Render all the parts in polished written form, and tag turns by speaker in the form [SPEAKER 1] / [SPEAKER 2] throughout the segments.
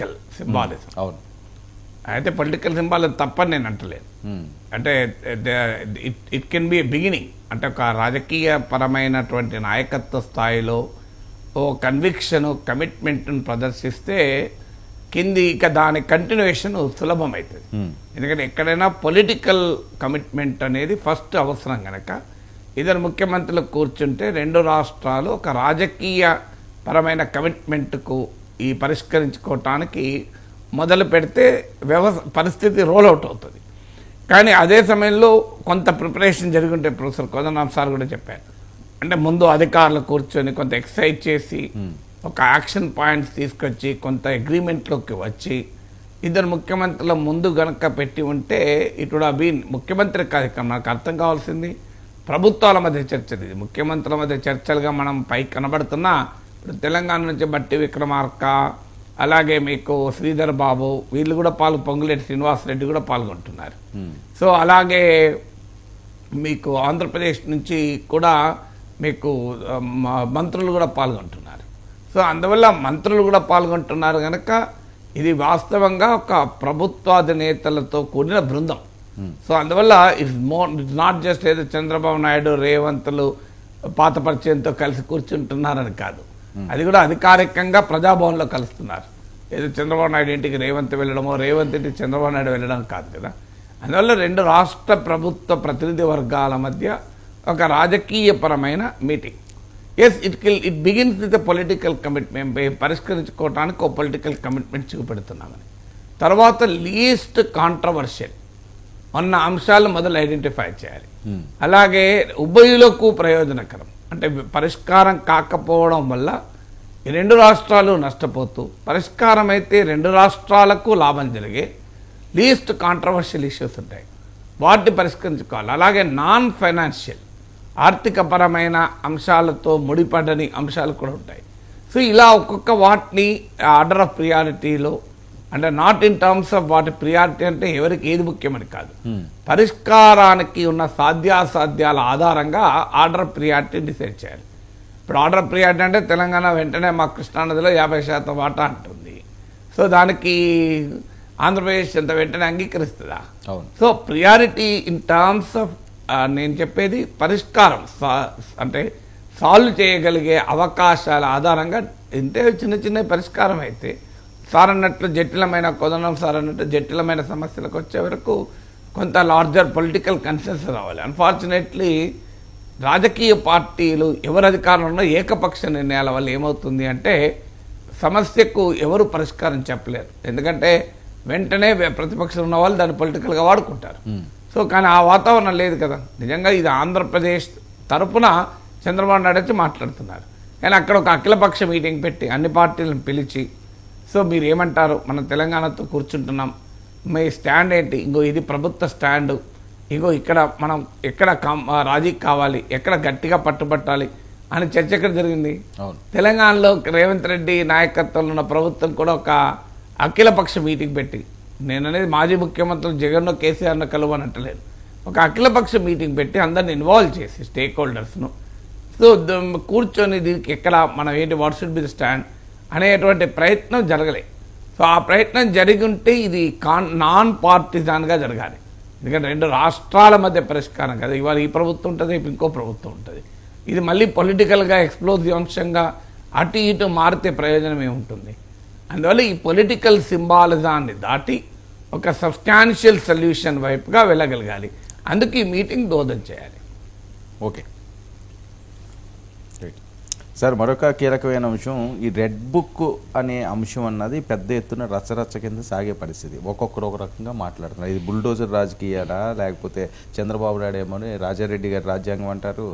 [SPEAKER 1] Political symbolism.
[SPEAKER 2] అవును,
[SPEAKER 1] అయితే political symbolism తప్పని నేను అంటలేదు. అంటే ఇట్ కెన్ బి బిగినింగ్. అంటే ఒక రాజకీయ పరమైనటువంటి నాయకత్వ స్థాయిలో ఓ కన్విక్షన్ కమిట్మెంట్ను ప్రదర్శిస్తే కింది ఇక దాని కంటిన్యూషన్ సులభమవుతుంది. ఎందుకంటే ఎక్కడైనా పొలిటికల్ కమిట్మెంట్ అనేది ఫస్ట్ అవసరం కనుక ఇద్దరు ముఖ్యమంత్రులు కూర్చుంటే రెండు రాష్ట్రాలు ఒక రాజకీయ పరమైన కమిట్మెంట్కు ఈ పరిష్కరించుకోవటానికి మొదలు పెడితే పరిస్థితి రోల్ అవుట్ అవుతుంది. కానీ అదే సమయంలో కొంత ప్రిపరేషన్ జరిగి ఉంటే ప్రొఫెసర్ కోదండరాం సార్ కూడా చెప్పారు. అంటే ముందు అధికారులు కూర్చొని కొంత ఎక్సైజ్ చేసి ఒక యాక్షన్ పాయింట్స్ తీసుకొచ్చి కొంత అగ్రిమెంట్లోకి వచ్చి ఇద్దరు ముఖ్యమంత్రుల ముందు గనక పెట్టి ఉంటే ఇట్ వుడ్ హావ్ బీన్ ముఖ్యమంత్రి కార్యక్రమం. నాకు అర్థం కావాల్సింది ప్రభుత్వాల మధ్య చర్చలు. ఇది ముఖ్యమంత్రుల మధ్య చర్చలుగా మనం పైకి కనబడుతున్నా ఇప్పుడు తెలంగాణ నుంచి బట్టి విక్రమార్క, అలాగే మీకు శ్రీధర్ బాబు, వీళ్ళు కూడా పొంగులేటి శ్రీనివాసరెడ్డి కూడా పాల్గొంటున్నారు. సో అలాగే మీకు ఆంధ్రప్రదేశ్ నుంచి కూడా మీకు మంత్రులు కూడా పాల్గొంటున్నారు. సో అందువల్ల మంత్రులు కూడా పాల్గొంటున్నారు కనుక ఇది వాస్తవంగా ఒక ప్రభుత్వాధినేతలతో కూడిన బృందం. సో అందువల్ల ఇట్స్ నాట్ జస్ట్ ఏదో చంద్రబాబు నాయుడు రేవంత్లు పాత పరిచయంతో కలిసి కూర్చుంటున్నారని కాదు, అది కూడా అధికారికంగా ప్రజాభవన్లో కలుస్తున్నారు. ఏదో చంద్రబాబు నాయుడు ఇంటికి రేవంత్ వెళ్ళడమో రేవంత్ ఇంటికి చంద్రబాబు నాయుడు వెళ్ళడం కాదు కదా. అందువల్ల రెండు రాష్ట్ర ప్రభుత్వ ప్రతినిధి వర్గాల మధ్య ఒక రాజకీయపరమైన meeting. Yes it begins with political commitment. పరిష్కరించుకోవడానికి ఒక పొలిటికల్ కమిట్మెంట్ చూపెడుతున్నామని. తర్వాత లీస్ట్ కాంట్రవర్షియల్ ఉన్న అంశాలు మొదలు ఐడెంటిఫై చేయాలి. అలాగే ఉభయులకు ప్రయోజనకరం, అంటే పరిష్కారం కాకపోవడం వల్ల ఈ రెండు రాష్ట్రాలు నష్టపోతూ, పరిష్కారం అయితే రెండు రాష్ట్రాలకు లాభం జరిగే లీస్ట్ కాంట్రవర్షియల్ ఇష్యూస్ ఉంటాయి, వాటిని పరిష్కరించుకోవాలి. అలాగే నాన్ ఫైనాన్షియల్ ఆర్థికపరమైన అంశాలతో ముడిపడని అంశాలు కూడా ఉంటాయి. సో ఇలా ఒక్కొక్క వాటిని ఆర్డర్ ఆఫ్ ప్రియారిటీలో, అంటే నాట్ ఇన్ టర్మ్స్ ఆఫ్ వాటి ప్రియారిటీ అంటే ఎవరికి ఏది ముఖ్యమని కాదు, పరిష్కారానికి ఉన్న సాధ్యాసాధ్యాల ఆధారంగా ఆర్డర్ ఆఫ్ ప్రియారిటీ డిసైడ్ చేయాలి. ఇప్పుడు ఆర్డర్ ఆఫ్ ప్రియారిటీ అంటే తెలంగాణ వెంటనే మా కృష్ణానదిలో 50% వాటా అంటుంది. సో దానికి ఆంధ్రప్రదేశ్ ఎంత వెంటనే అంగీకరిస్తుందా? So priority in terms of నేను చెప్పేది పరిష్కారం, అంటే సాల్వ్ చేయగలిగే అవకాశాల ఆధారంగా ఇంతే చిన్న చిన్న పరిష్కారం అయితే సార్ అన్నట్లు జటిలమైన కోదండం సార్ అన్నట్టు జటిలమైన సమస్యలకు వచ్చే వరకు కొంత లార్జర్ పొలిటికల్ కన్సెన్సస్ రావాలి. అన్ఫార్చునేట్లీ రాజకీయ పార్టీలు ఎవరు అధికారంలో ఏకపక్ష నిర్ణయాల వల్ల ఏమవుతుంది అంటే సమస్యకు ఎవరు పరిష్కారం చెప్పలేరు. ఎందుకంటే వెంటనే ప్రతిపక్షం ఉన్న వాళ్ళు దాన్ని పొలిటికల్గా వాడుకుంటారు. సో కానీ ఆ వాతావరణం లేదు కదా. నిజంగా ఇది ఆంధ్రప్రదేశ్ తరఫున చంద్రబాబు నాయుడు వచ్చి మాట్లాడుతున్నారు, కానీ అక్కడ ఒక అఖిలపక్ష మీటింగ్ పెట్టి అన్ని పార్టీలను పిలిచి, సో మీరు ఏమంటారు, మనం తెలంగాణతో కూర్చుంటున్నాం, మీ స్టాండ్ ఏంటి, ఇంకో ఇది ప్రభుత్వ స్టాండు, ఇంకో ఇక్కడ మనం ఎక్కడ రాజీ కావాలి, ఎక్కడ గట్టిగా పట్టుబట్టాలి అని చర్చ ఎక్కడ జరిగింది? తెలంగాణలో రేవంత్ రెడ్డి నాయకత్వంలో ఉన్న ప్రభుత్వం కూడా ఒక అఖిలపక్ష మీటింగ్ పెట్టి, నేను అనేది మాజీ ముఖ్యమంత్రులు జగన్ను కేసీఆర్ను కలవని అంటలేదు, ఒక అఖిలపక్ష మీటింగ్ పెట్టి అందరిని ఇన్వాల్వ్ చేసి స్టేక్ హోల్డర్స్ను, సో కూర్చొని దీనికి ఎక్కడ మనం ఏంటి, what should be the stand అనేటువంటి ప్రయత్నం జరగలేదు. సో ఆ ప్రయత్నం జరిగి ఉంటే ఇది నాన్ పార్టిజాన్గా జరగాలి. ఎందుకంటే రెండు రాష్ట్రాల మధ్య పరిష్కారం కదా. ఇవాళ ఈ ప్రభుత్వం ఉంటుంది, ఇంకో ప్రభుత్వం ఉంటుంది. ఇది మళ్ళీ పొలిటికల్గా ఎక్స్ప్లోజివ్ అంశంగా అటు ఇటు మారితే ప్రయోజనం ఏముంటుంది? అందువల్ల ఈ పొలిటికల్ సింబాలిజాన్ని దాటి ఒక సబ్స్టాన్షియల్ సొల్యూషన్ వైపుగా వెళ్ళగలగాలి. అందుకు ఈ మీటింగ్ దోహదం చేయాలి.
[SPEAKER 2] ఓకే సార్, మరొక కీలకమైన అంశం ఈ రెడ్ బుక్ అనే అంశం అన్నది పెద్ద ఎత్తున రచ్చరచ్చ కింద సాగే పరిస్థితి. ఒక్కొక్కరు ఒక రకంగా మాట్లాడుతున్నారు. ఇది బుల్డోజర్ రాజకీయాలా, లేకపోతే చంద్రబాబు నాయుడు ఏమోని రాజారెడ్డి గారి రాజ్యాంగం అంటారు,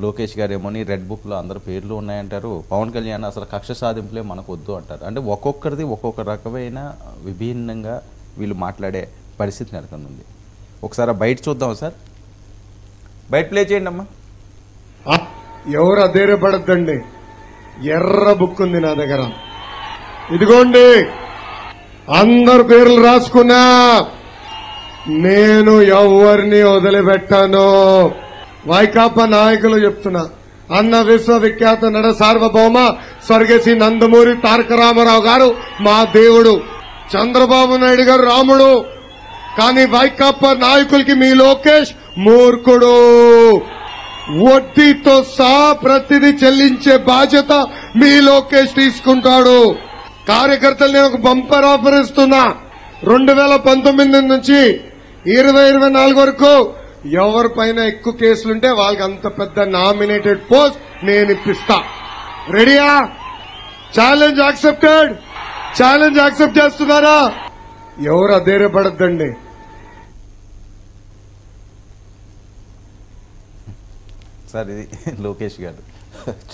[SPEAKER 2] లోకేష్ గారు ఏమోని రెడ్ బుక్లో అందరు పేర్లు ఉన్నాయంటారు, పవన్ కళ్యాణ్ అసలు కక్ష సాధింపులే మనకు వద్దు అంటారు. అంటే ఒక్కొక్కరిది ఒక్కొక్క రకమైన విభిన్నంగా వీళ్ళు మాట్లాడే పరిస్థితి నెలకొంది. ఒకసారి బయట చూద్దాం సార్, బయట ప్లే చేయండి అమ్మా.
[SPEAKER 3] ఎవరు అధైర్యపడద్దండి, ఎర్ర బుక్ ఉంది నా దగ్గర, ఇదిగోండి అందరు పేర్లు రాసుకున్నా, నేను ఎవరిని వదిలిపెట్టాను. వైకాపా నాయకులు చెప్తున్నా, అన్న విశ్వవిఖ్యాత నట సార్వభౌమ స్వర్గశ్రీ నందమూరి తారక రామారావు గారు మా దేవుడు, చంద్రబాబు నాయుడు గారు రాముడు, కానీ వైకాపా నాయకులకి మీ లోకేష్ మూర్ఖుడు. వడ్డీతో సహా ప్రతిదీ చెల్లించే బాధ్యత మీ లోకేష్ తీసుకుంటాడు. కార్యకర్తలు నేను ఒక బంపర్ ఆఫర్ ఇస్తున్నా. 2019 నుంచి 2024 వరకు ఎవరిపైన ఎక్కువ కేసులుంటే వాళ్ళకి అంత పెద్ద నామినేటెడ్ పోస్ట్ నేను ఇప్పిస్తా. రెడీయా? Challenge accepted. ఛాలెంజ్ యాక్సెప్ట్ చేస్తున్నారా? ఎవరు అధైర్యపడద్దండి.
[SPEAKER 2] సార్ ఇది లోకేష్ గారు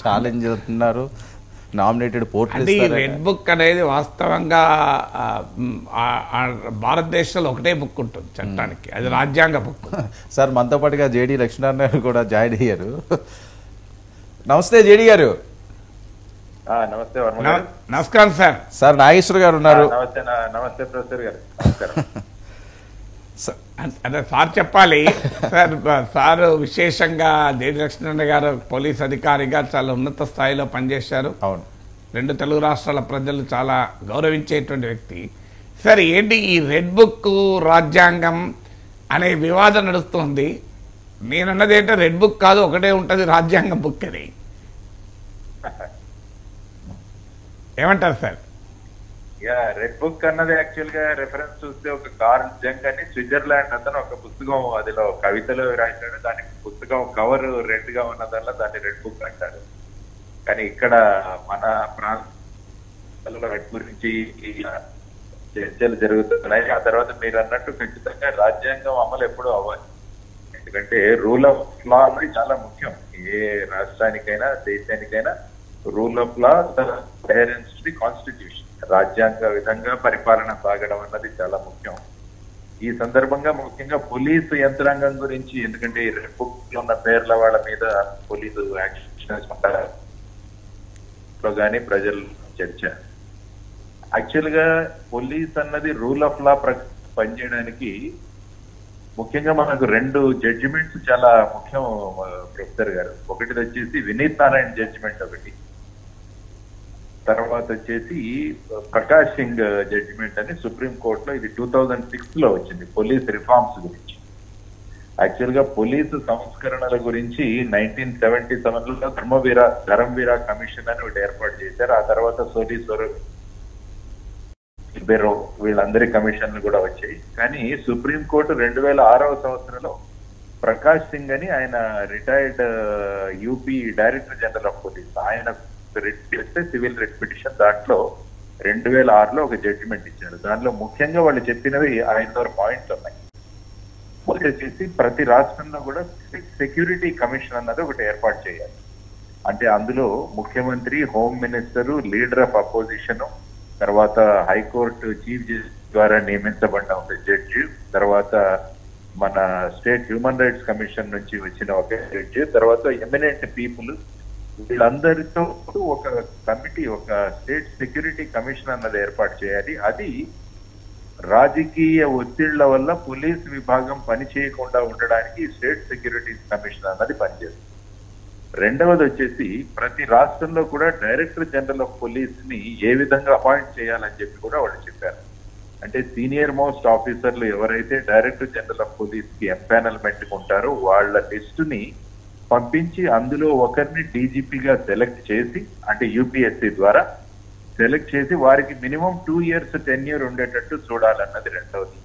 [SPEAKER 2] ఛాలెంజ్ అంటున్నారు, నామినేటెడ్ పోర్ట్రేట్.
[SPEAKER 1] అంటే ఈ రెడ్ బుక్ అనేది వాస్తవంగా భారతదేశంలో ఒకటే బుక్ ఉంటుంది చట్టానికి, అది రాజ్యాంగ బుక్.
[SPEAKER 2] సార్ మనతో పాటుగా జేడీ లక్ష్మీనారాయణ గారు కూడా జాయిన్ అయ్యారు. నమస్తే జేడీ గారు.
[SPEAKER 4] నమస్తే వర్మ గారు.
[SPEAKER 1] నమస్కారం సార్.
[SPEAKER 2] సార్ నాగేశ్వర్ గారు ఉన్నారు.
[SPEAKER 4] నమస్తే ప్రొఫెసర్ గారు. నమస్కారం.
[SPEAKER 1] అంటే సార్ చెప్పాలి సార్. సార్ విశేషంగా జేడి లక్ష్మీనారాయణ గారు పోలీస్ అధికారిగా చాలా ఉన్నత స్థాయిలో పనిచేశారు.
[SPEAKER 2] అవును,
[SPEAKER 1] 2 తెలుగు రాష్ట్రాల ప్రజలు చాలా గౌరవించేటువంటి వ్యక్తి. సార్ ఏంటి ఈ రెడ్ బుక్ రాజ్యాంగం అనే వివాదం నడుస్తుంది? నేనన్నది ఏంటంటే రెడ్ బుక్ కాదు, ఒకటే ఉంటుంది రాజ్యాంగం బుక్ అని. ఏమంటారు సార్?
[SPEAKER 4] రెడ్ బుక్ అన్నది యాక్చువల్ గా రెఫరెన్స్ చూస్తే ఒక కార్ల్ జంగ్ అని స్విట్జర్లాండ్ అతను ఒక పుస్తకం, అదిలో కవితలో రాశాడు. దానికి పుస్తకం కవర్ రెడ్ గా ఉన్నదల్లా దాన్ని రెడ్ బుక్ అంటారు. కానీ ఇక్కడ మన ప్రాంతాలలో రెడ్ గురించి చర్చలు జరుగుతున్నాయి. ఆ తర్వాత మీరు అన్నట్టు ఖచ్చితంగా రాజ్యాంగం అమలు ఎప్పుడూ అవ్వాలి. ఎందుకంటే రూల్ ఆఫ్ లా అనేది చాలా ముఖ్యం. ఏ రాష్ట్రానికైనా దేశానికైనా rule of law adherence to the constitution, రాజ్యాంగ విధంగా పరిపాలన సాగడం అన్నది చాలా ముఖ్యం. ఈ సందర్భంగా ముఖ్యంగా పోలీసు యంత్రాంగం గురించి, ఎందుకంటే ఈ రెడ్ బుక్ లో ఉన్న పేర్ల వాళ్ళ మీద పోలీసు యాక్షన్ గానీ ప్రజలు చర్చ. యాక్చువల్ గా పోలీస్ అన్నది రూల్ ఆఫ్ లా పనిచేయడానికి ముఖ్యంగా మనకు 2 జడ్జిమెంట్స్ చాలా ముఖ్యం ప్రొఫెసర్ గారు. ఒకటి వచ్చేసి వినీత్ నారాయణ జడ్జిమెంట్ ఒకటి, తర్వాత వచ్చేసి ప్రకాష్ సింగ్ జడ్జిమెంట్ అని సుప్రీం కోర్టులో, ఇది 2006 లో వచ్చింది పోలీస్ రిఫార్మ్స్ గురించి. యాక్చువల్ గా పోలీసు సంస్కరణల గురించి 1977 లో ధర్మవీర కమిషన్ అని ఒకటి ఏర్పాటు చేశారు. ఆ తర్వాత సోలి బెరో వీళ్ళందరి కమిషన్లు కూడా వచ్చాయి. కానీ సుప్రీం కోర్టు 2006వ సంవత్సరంలో ప్రకాష్ సింగ్ అని, ఆయన retired UP director general of police, ఆయన రిట్ చేస్తే సివిల్ రిట్ పిటిషన్, దాంట్లో 2006లో ఒక జడ్జిమెంట్ ఇచ్చారు. దాంట్లో ముఖ్యంగా వాళ్ళు చెప్పినవి 5 పాయింట్లు ఉన్నాయి. వచ్చేసి ప్రతి రాష్ట్రంలో కూడా సెక్యూరిటీ కమిషన్ అన్నది ఒకటి ఏర్పాటు చేయాలి. అంటే అందులో ముఖ్యమంత్రి, home minister, leader of opposition, తర్వాత హైకోర్టు చీఫ్ జస్టిస్ ద్వారా నియమించబడిన ఒక జడ్జి, తర్వాత మన స్టేట్ హ్యూమన్ రైట్స్ కమిషన్ నుంచి వచ్చిన ఒక జడ్జి, తర్వాత ఎమినెంట్ పీపుల్, వీళ్ళందరితో ఒక కమిటీ, ఒక స్టేట్ సెక్యూరిటీ కమిషన్ అన్నది ఏర్పాటు చేయాలి. అది రాజకీయ ఒత్తిళ్ల వల్ల పోలీస్ విభాగం పని చేయకుండా ఉండడానికి స్టేట్ సెక్యూరిటీ కమిషన్ అన్నది పనిచేస్తుంది. రెండవది వచ్చేసి ప్రతి రాష్ట్రంలో కూడా డైరెక్టర్ జనరల్ ఆఫ్ పోలీస్ ని ఏ విధంగా అపాయింట్ చేయాలని చెప్పి కూడా వాళ్ళు చెప్పారు. అంటే సీనియర్ మోస్ట్ ఆఫీసర్లు ఎవరైతే డైరెక్టర్ జనరల్ ఆఫ్ పోలీస్ కి ఎంపానల్మెంట్ ఉంటారో వాళ్ళ లిస్టుని పంపించి అందులో ఒకరిని డీజీపీగా సెలెక్ట్ చేసి, అంటే యూపీఎస్సీ ద్వారా సెలెక్ట్ చేసి వారికి మినిమం 2 years టెన్యూర్ ఉండేటట్టు చూడాలన్నది రెండవది.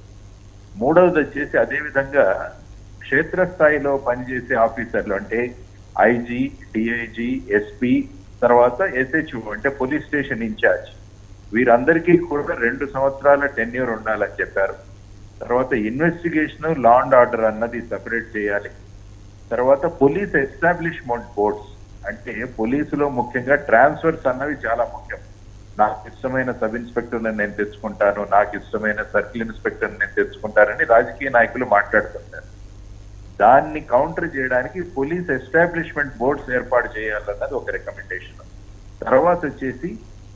[SPEAKER 4] మూడవది వచ్చేసి అదే విధంగా క్షేత్రస్థాయిలో పనిచేసే ఆఫీసర్లు, అంటే ఐజీ, డిఐజీ, ఎస్పీ, తర్వాత ఎస్హెచ్ఓ అంటే పోలీస్ స్టేషన్ ఇన్ఛార్జ్, వీరందరికీ కూడా 2 సంవత్సరాల టెన్యూర్ ఉండాలని చెప్పారు. తర్వాత ఇన్వెస్టిగేషన్, లా అండ్ ఆర్డర్ అన్నది సెపరేట్ చేయాలి. తర్వాత పోలీస్ ఎస్టాబ్లిష్మెంట్ బోర్డ్స్, అంటే పోలీసులో ముఖ్యంగా ట్రాన్స్ఫర్స్ అన్నవి చాలా ముఖ్యం. నాకు ఇష్టమైన సబ్ ఇన్స్పెక్టర్ని నేను తెచ్చుకుంటాను, నాకు ఇష్టమైన సర్కిల్ ఇన్స్పెక్టర్ని నేను తెచ్చుకుంటానని రాజకీయ నాయకులు మాట్లాడుతుంటారు. దాన్ని కౌంటర్ చేయడానికి పోలీస్ ఎస్టాబ్లిష్మెంట్ బోర్డ్స్ ఏర్పాటు చేయాలన్నది ఒక రికమెండేషన్. తర్వాత వచ్చేసి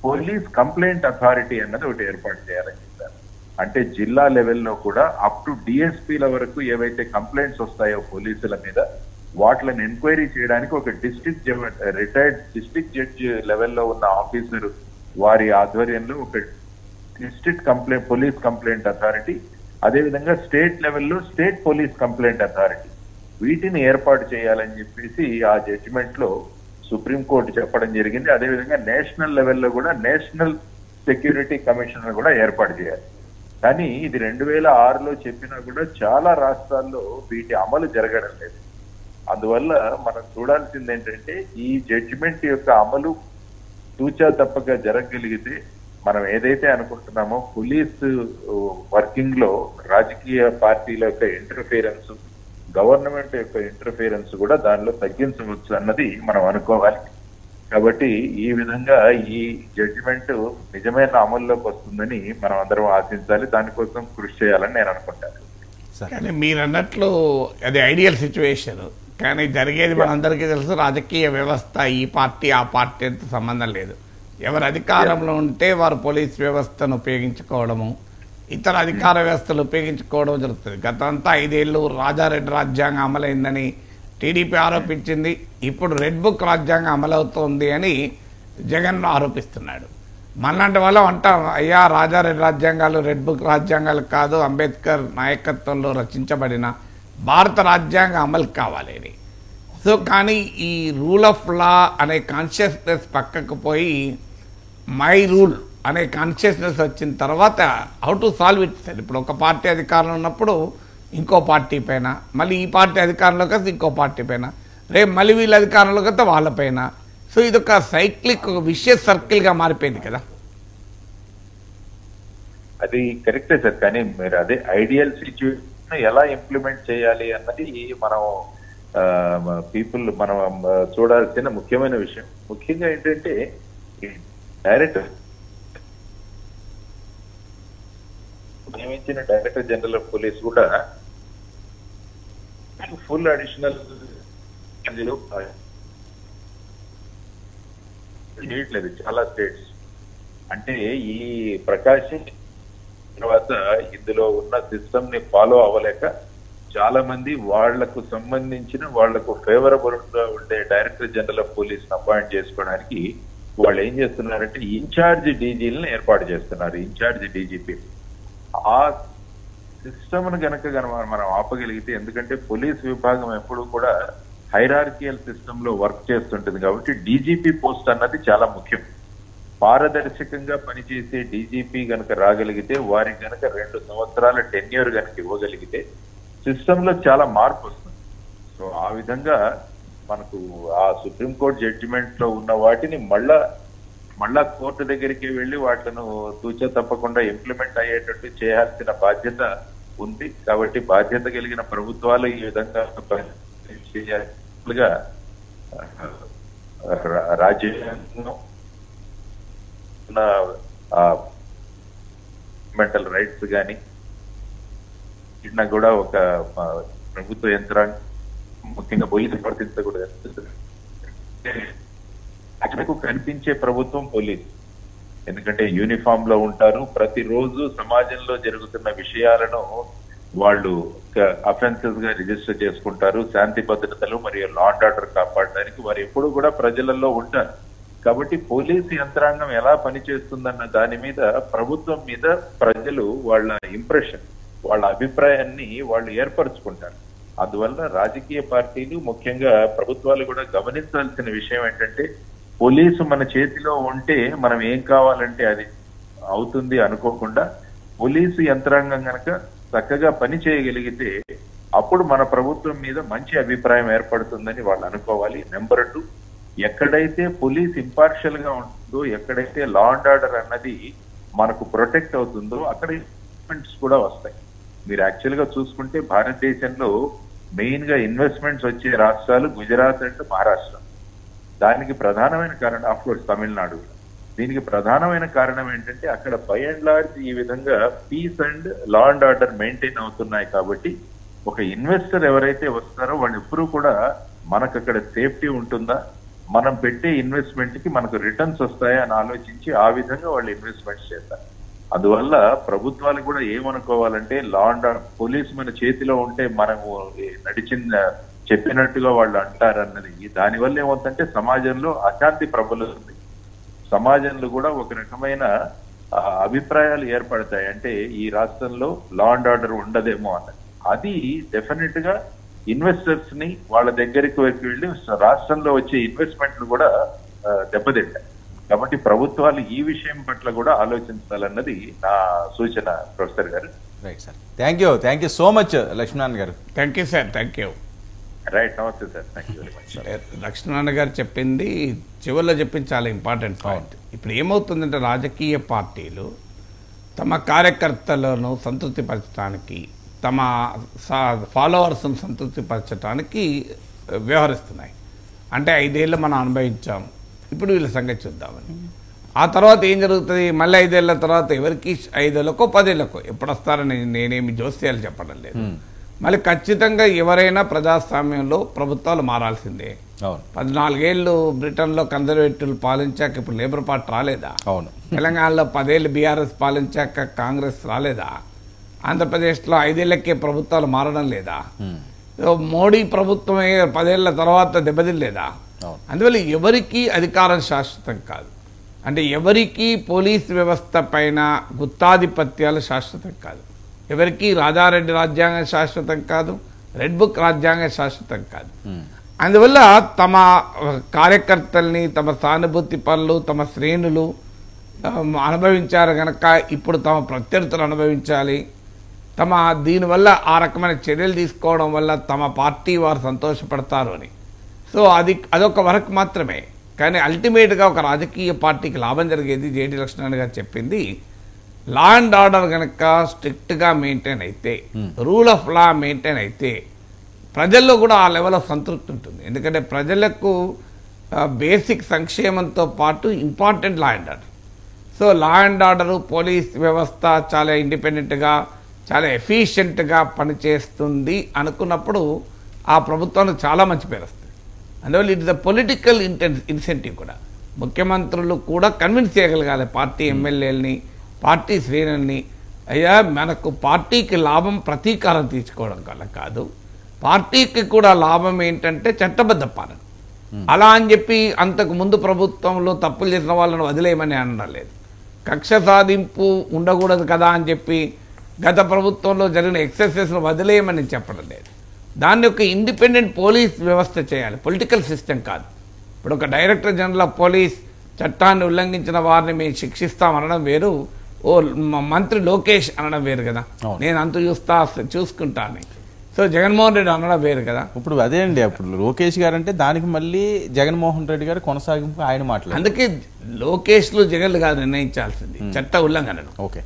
[SPEAKER 4] పోలీస్ కంప్లైంట్ అథారిటీ అన్నది ఒకటి ఏర్పాటు చేయాలని చెప్పారు. అంటే జిల్లా లెవెల్లో కూడా అప్ టు డిఎస్పీల వరకు ఏవైతే కంప్లైంట్స్ వస్తాయో పోలీసుల మీద, వాటిని ఎంక్వైరీ చేయడానికి ఒక రిటైర్డ్ డిస్ట్రిక్ట్ జడ్జి లెవెల్లో ఉన్న ఆఫీసర్ వారి ఆధ్వర్యంలో ఒక డిస్ట్రిక్ట్ పోలీస్ కంప్లైంట్ అథారిటీ, అదేవిధంగా స్టేట్ లెవెల్లో స్టేట్ పోలీస్ కంప్లైంట్ అథారిటీ, వీటిని ఏర్పాటు చేయాలని చెప్పేసి ఆ జడ్జిమెంట్ లో సుప్రీంకోర్టు చెప్పడం జరిగింది. అదేవిధంగా నేషనల్ లెవెల్లో కూడా నేషనల్ సెక్యూరిటీ కమిషనర్ కూడా ఏర్పాటు చేయాలి. కానీ ఇది 2006లో చెప్పినా కూడా చాలా రాష్ట్రాల్లో వీటి అమలు జరగడం లేదు. అందువల్ల మనం చూడాల్సింది ఏంటంటే ఈ జడ్జిమెంట్ యొక్క అమలు తూచా తప్పక జరగగలిగితే మనం ఏదైతే అనుకుంటున్నామో పోలీస్ వర్కింగ్ లో రాజకీయ పార్టీల యొక్క ఇంటర్ఫియరెన్స్, గవర్నమెంట్ యొక్క ఇంటర్ఫియరెన్స్ కూడా దానిలో తగ్గించవచ్చు అన్నది మనం అనుకోవాలి. కాబట్టి ఈ విధంగా ఈ జడ్జిమెంట్ నిజమైన అమల్లోకి వస్తుందని మనం అందరం ఆశించాలి. దానికోసం కృషి చేయాలని నేను అనుకుంటాను.
[SPEAKER 1] కానీ మీరు అన్నట్లు అది ఐడియల్ సిచ్యువేషన్, కానీ జరిగేది మనందరికీ తెలుసు. రాజకీయ వ్యవస్థ ఈ పార్టీ ఆ పార్టీ అంత సంబంధం లేదు. ఎవరు అధికారంలో ఉంటే వారు పోలీస్ వ్యవస్థను ఉపయోగించుకోవడము, ఇతర అధికార వ్యవస్థలు ఉపయోగించుకోవడం జరుగుతుంది. గతంతా 5 ఏళ్ళు రాజారెడ్డి రాజ్యాంగం అమలైందని టీడీపీ ఆరోపించింది. ఇప్పుడు రెడ్ బుక్ రాజ్యాంగం అమలవుతోంది అని జగన్ ఆరోపిస్తున్నాడు. మనలాంటి వాళ్ళం అంటాం, అయ్యా రాజారెడ్డి రాజ్యాంగాలు రెడ్ బుక్ రాజ్యాంగాలు కాదు, అంబేద్కర్ నాయకత్వంలో రచించబడిన భారత రాజ్యాంగం అమలు కావాలి అని. సో కానీ ఈ రూల్ ఆఫ్ లా అనే కాన్షియస్నెస్ పక్కకు పోయి మై రూల్ అనే కాన్షియస్నెస్ వచ్చిన తర్వాత how to solve it sir. ఇప్పుడు ఒక పార్టీ అధికారంలో ఉన్నప్పుడు ఇంకో పార్టీ పైన, మళ్ళీ ఈ పార్టీ అధికారంలోకి వస్తే ఇంకో పార్టీ పైన, రేపు మళ్ళీ వీళ్ళ అధికారంలోకి వస్తే వాళ్ళపైన. సో ఇదొక సైక్లిక్, ఒక విషయస్ సర్కిల్గా మారిపోయింది కదా.
[SPEAKER 4] అది కరెక్టే సార్. కానీ మీరు అదే ఐడియల్ సిచ్యువేషన్ ఎలా ఇంప్లిమెంట్ చేయాలి అన్నది మనం మనం చూడాల్సిన ముఖ్యమైన విషయం. ముఖ్యంగా ఏంటంటే డైరెక్టర్ నియమించిన డైరెక్టర్ జనరల్ ఆఫ్ పోలీస్ కూడా ఫుల్ అడిషనల్ చేయట్లేదు చాలా స్టేట్స్. అంటే ఈ ప్రకాశం తర్వాత ఇందులో ఉన్న సిస్టమ్ ని ఫాలో అవ్వలేక చాలా మంది వాళ్లకు సంబంధించిన వాళ్లకు ఫేవరబుల్ గా ఉండే director general of police appoint చేసుకోవడానికి వాళ్ళు ఏం చేస్తున్నారంటే ఇన్ఛార్జ్ డీజీలను ఏర్పాటు చేస్తున్నారు, ఇన్ఛార్జ్ డీజీపీ. ఆ సిస్టమ్ ను గనక మనం ఆపగలిగితే, ఎందుకంటే పోలీస్ విభాగం ఎప్పుడు కూడా హైరార్కియల్ సిస్టమ్ లో వర్క్ చేస్తుంటుంది కాబట్టి డీజీపీ పోస్ట్ అన్నది చాలా ముఖ్యం. పారదర్శకంగా పనిచేసే డీజీపీ గనక రాగలిగితే, వారికి గనక 2 సంవత్సరాల టెన్యూర్ గనక ఇవ్వగలిగితే సిస్టమ్ లో చాలా మార్పు వస్తుంది. సో ఆ విధంగా మనకు ఆ సుప్రీంకోర్టు జడ్జిమెంట్ లో ఉన్న వాటిని మళ్ళా కోర్టు దగ్గరికి వెళ్లి వాటిను తూచా తప్పకుండా ఇంప్లిమెంట్ అయ్యేటట్టు చేయాల్సిన బాధ్యత ఉంది. కాబట్టి బాధ్యత కలిగిన ప్రభుత్వాలు ఈ విధంగా చేయాలిగా రాజ్యాంగం మెంటల్ రైట్స్ కానీ ఇట్లా కూడా ఒక ప్రభుత్వ యంత్రాంగం ముఖ్యంగా పోలీసు ప్రవర్తించకూడదు. అక్కడకు కనిపించే ప్రభుత్వం పోలీస్, ఎందుకంటే యూనిఫామ్ లో ఉంటారు. ప్రతిరోజు సమాజంలో జరుగుతున్న విషయాలను వాళ్ళు అఫెన్సెస్ గా రిజిస్టర్ చేసుకుంటారు. శాంతి భద్రతలు మరియు లా అండ్ ఆర్డర్ కాపాడడానికి వారు ఎప్పుడు కూడా ప్రజలలో ఉంటారు. కాబట్టి పోలీసు యంత్రాంగం ఎలా పనిచేస్తుందన్న దాని మీద, ప్రభుత్వం మీద ప్రజలు వాళ్ళ ఇంప్రెషన్, వాళ్ళ అభిప్రాయాన్ని వాళ్ళు ఏర్పరచుకుంటారు. అందువల్ల రాజకీయ పార్టీలు ముఖ్యంగా ప్రభుత్వాలు కూడా గమనించాల్సిన విషయం ఏంటంటే, పోలీసు మన చేతిలో ఉంటే మనం ఏం కావాలంటే అది అవుతుంది అనుకోకుండా, పోలీసు యంత్రాంగం కనుక చక్కగా పని చేయగలిగితే అప్పుడు మన ప్రభుత్వం మీద మంచి అభిప్రాయం ఏర్పడుతుందని వాళ్ళు అనుకోవాలి. నెంబర్ 2, ఎక్కడైతే పోలీస్ ఇంపార్షియల్ గా ఉంటుందో, ఎక్కడైతే లా అండ్ ఆర్డర్ అన్నది మనకు ప్రొటెక్ట్ అవుతుందో అక్కడ ఇన్వెస్ట్మెంట్స్ కూడా వస్తాయి. మీరు యాక్చువల్ గా చూసుకుంటే భారతదేశంలో మెయిన్ గా ఇన్వెస్ట్మెంట్స్ వచ్చే రాష్ట్రాలు గుజరాత్ అండ్ మహారాష్ట్ర. దానికి ప్రధానమైన కారణం ఆఫ్కోర్స్ తమిళనాడు. దీనికి ప్రధానమైన కారణం ఏంటంటే అక్కడ బై అండ్ లార్జ్ ఈ విధంగా peace and law and order maintain అవుతున్నాయి. కాబట్టి ఒక ఇన్వెస్టర్ ఎవరైతే వస్తారో వాళ్ళు ఎప్పుడూ కూడా మనకు అక్కడ సేఫ్టీ ఉంటుందా, మనం పెట్టే ఇన్వెస్ట్మెంట్ కి మనకు రిటర్న్స్ వస్తాయా అని ఆలోచించి ఆ విధంగా వాళ్ళు ఇన్వెస్ట్మెంట్స్ చేస్తారు. అందువల్ల ప్రభుత్వాలు కూడా ఏమనుకోవాలంటే, లా అండ్ ఆర్డర్ పోలీస్ మన చేతిలో ఉంటే మనము చెప్పినట్టుగా వాళ్ళు అంటారన్నది, దానివల్ల ఏమవుతుందంటే సమాజంలో అశాంతి ప్రబలుతుంది. సమాజంలో కూడా ఒక రకమైన అభిప్రాయాలు ఏర్పడతాయి. అంటే ఈ రాష్ట్రంలో లా అండ్ ఆర్డర్ ఉండదేమో అన్నది. అది డెఫినెట్ గా ఇన్వెస్టర్స్ ని వాళ్ళ దగ్గరికి వెళ్ళి రాష్ట్రంలో వచ్చే ఇన్వెస్ట్మెంట్లు కూడా దెబ్బతింటాయి. కాబట్టి ప్రభుత్వాలు ఈ విషయం పట్ల కూడా ఆలోచించాలన్నది నా సూచన professor garu.
[SPEAKER 2] Right sir, thank you so much Lakshminarayana garu.
[SPEAKER 1] Thank you sir, thank you.
[SPEAKER 4] Right, namaste sir, thank you very much.
[SPEAKER 1] Lakshminarayana garu చెప్పింది చివరిలో చెప్పింది చాలా ఇంపార్టెంట్ పాయింట్. ఇప్పుడు ఏమవుతుందంటే రాజకీయ పార్టీలు తమ కార్యకర్తలను సంతృప్తిపరచడానికి, తమ ఫాలోవర్స్ను సంతృప్తిపరచడానికి వ్యవహరిస్తున్నాయి. అంటే 5 ఏళ్ళు మనం అనుభవించాం, ఇప్పుడు వీళ్ళ సంగతి చూద్దామని. ఆ తర్వాత ఏం జరుగుతుంది? మళ్ళీ 5 ఏళ్ల తర్వాత ఎవరికి 5 ఏళ్ళకో 10 ఏళ్ళకో ఎప్పుడు వస్తారని నేనేమి జోస్యాలు చెప్పడం లేదు. మళ్ళీ ఖచ్చితంగా ఎవరైనా ప్రజాస్వామ్యంలో ప్రభుత్వాలు మారాల్సిందే. 14 ఏళ్ళు బ్రిటన్లో కన్జర్వేటివ్లు పాలించాక ఇప్పుడు లేబర్ పార్టీ రాలేదా?
[SPEAKER 2] అవును.
[SPEAKER 1] తెలంగాణలో 10 ఏళ్ళు బీఆర్ఎస్ పాలించాక కాంగ్రెస్ రాలేదా? ఆంధ్రప్రదేశ్లో 5 ఏళ్లకే ప్రభుత్వాలు మారడం లేదా? మోడీ ప్రభుత్వమే 10 ఏళ్ల తర్వాత దెబ్బతిల్లేదా? అందువల్ల ఎవరికి అధికారం శాశ్వతం కాదు. అంటే ఎవరికి పోలీస్ వ్యవస్థ పైన గుత్తాధిపత్యాలు శాశ్వతం కాదు. ఎవరికి రాజారెడ్డి రాజ్యాంగం శాశ్వతం కాదు, రెడ్ బుక్ రాజ్యాంగం శాశ్వతం కాదు. అందువల్ల తమ కార్యకర్తల్ని, తమ సానుభూతి పనులు, తమ శ్రేణులు అనుభవించారు కనుక ఇప్పుడు తమ ప్రత్యర్థులు అనుభవించాలి. దీనివల్ల ఆ రకమైన చర్యలు తీసుకోవడం వల్ల తమ పార్టీ వారు సంతోషపడతారు అని. సో అదొక వరకు మాత్రమే. కానీ అల్టిమేట్గా ఒక రాజకీయ పార్టీకి లాభం జరిగేది జేడీ లక్ష్మణ్ గారు చెప్పింది, లా అండ్ ఆర్డర్ కనుక స్ట్రిక్ట్గా మెయింటైన్ అయితే, రూల్ ఆఫ్ లా మెయింటైన్ అయితే ప్రజల్లో కూడా ఆ లెవెల్ ఆఫ్ సంతృప్తి ఉంటుంది. ఎందుకంటే ప్రజలకు బేసిక్ సంక్షేమంతో పాటు important law and order. So law and order, police వ్యవస్థ చాలా ఇండిపెండెంట్గా, చాలా ఎఫిషియెంట్గా పనిచేస్తుంది అనుకున్నప్పుడు ఆ ప్రభుత్వానికి చాలా మంచి పేరు వస్తుంది. అందువల్ల it is a political incentive కూడా. ముఖ్యమంత్రులు కూడా కన్విన్స్ చేయగలగాలి పార్టీ ఎమ్మెల్యేలని, పార్టీ శ్రేణుల్ని, అయ్యా మనకు పార్టీకి లాభం ప్రతీకారం తీర్చుకోవడం వల్ల కాదు, పార్టీకి కూడా లాభం ఏంటంటే చట్టబద్ధ పాలన. అలా అని చెప్పి అంతకు ముందు ప్రభుత్వంలో తప్పులు చేసిన వాళ్ళని వదిలేయమని అనడం లేదు. కక్ష సాధింపు ఉండకూడదు కదా అని చెప్పి గత ప్రభుత్వంలో జరిగిన ఎక్సెసెస్ను వదిలేయమని చెప్పడం లేదు. దాన్ని ఒక ఇండిపెండెంట్ పోలీస్ వ్యవస్థ చేయాలి, పొలిటికల్ సిస్టమ్ కాదు. ఇప్పుడు ఒక డైరెక్టర్ జనరల్ ఆఫ్ పోలీస్ చట్టాన్ని ఉల్లంఘించిన వారిని మేము శిక్షిస్తామనడం వేరు, ఓ మంత్రి లోకేష్ అనడం వేరు కదా. నేను అంత చూసుకుంటాను. సో జగన్మోహన్ రెడ్డి అనడం వేరు కదా.
[SPEAKER 2] ఇప్పుడు అదే అండి, అప్పుడు లోకేష్ గారు అంటే దానికి మళ్ళీ జగన్మోహన్ రెడ్డి గారు కొనసాగింపు ఆయన మాట్లాడారు.
[SPEAKER 1] అందుకే లోకేష్లు జగన్ గారు నిర్ణయించాల్సింది చట్ట ఉల్లంఘనను.
[SPEAKER 2] ఓకే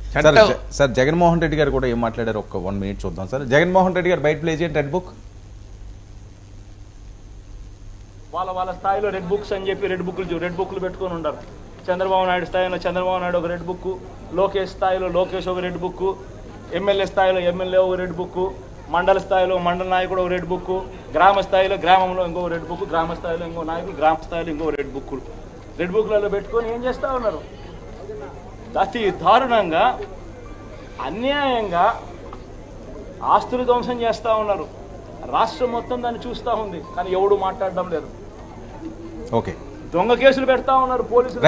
[SPEAKER 2] సార్, జగన్మోహన్ రెడ్డి గారు కూడా ఏం మాట్లాడారు ఒక 1 minute చూద్దాం సార్. జగన్మోహన్ రెడ్డి గారు బయట ప్లే చేయండి రెడ్ బుక్.
[SPEAKER 5] వాళ్ళ స్థాయిలో రెడ్ బుక్స్ అని చెప్పి రెడ్ బుక్లు పెట్టుకొని ఉండరు. చంద్రబాబు నాయుడు స్థాయిలో చంద్రబాబు నాయుడు ఒక రెడ్ బుక్, లోకేష్ స్థాయిలో లోకేష్ ఒక రెడ్ బుక్, ఎమ్మెల్యే స్థాయిలో ఎమ్మెల్యే ఒక రెడ్ బుక్, మండల స్థాయిలో మండల నాయకుడు ఒక రెడ్ బుక్, గ్రామ స్థాయిలో గ్రామంలో ఇంకో రెడ్ బుక్, గ్రామ స్థాయిలో ఇంకో నాయకుడు, గ్రామ స్థాయిలో ఇంకో రెడ్ బుక్. రెడ్ బుక్లలో పెట్టుకొని ఏం చేస్తూ ఉన్నారు? అతి దారుణంగా, అన్యాయంగా ఆస్తులు ధ్వంసం చేస్తూ ఉన్నారు. రాష్ట్రం మొత్తం దాన్ని చూస్తూ ఉంది, కానీ ఎవడు మాట్లాడడం లేదు.
[SPEAKER 2] ఓకే,
[SPEAKER 5] దొంగ కేసులు పెడతా ఉన్నారు పోలీసులు.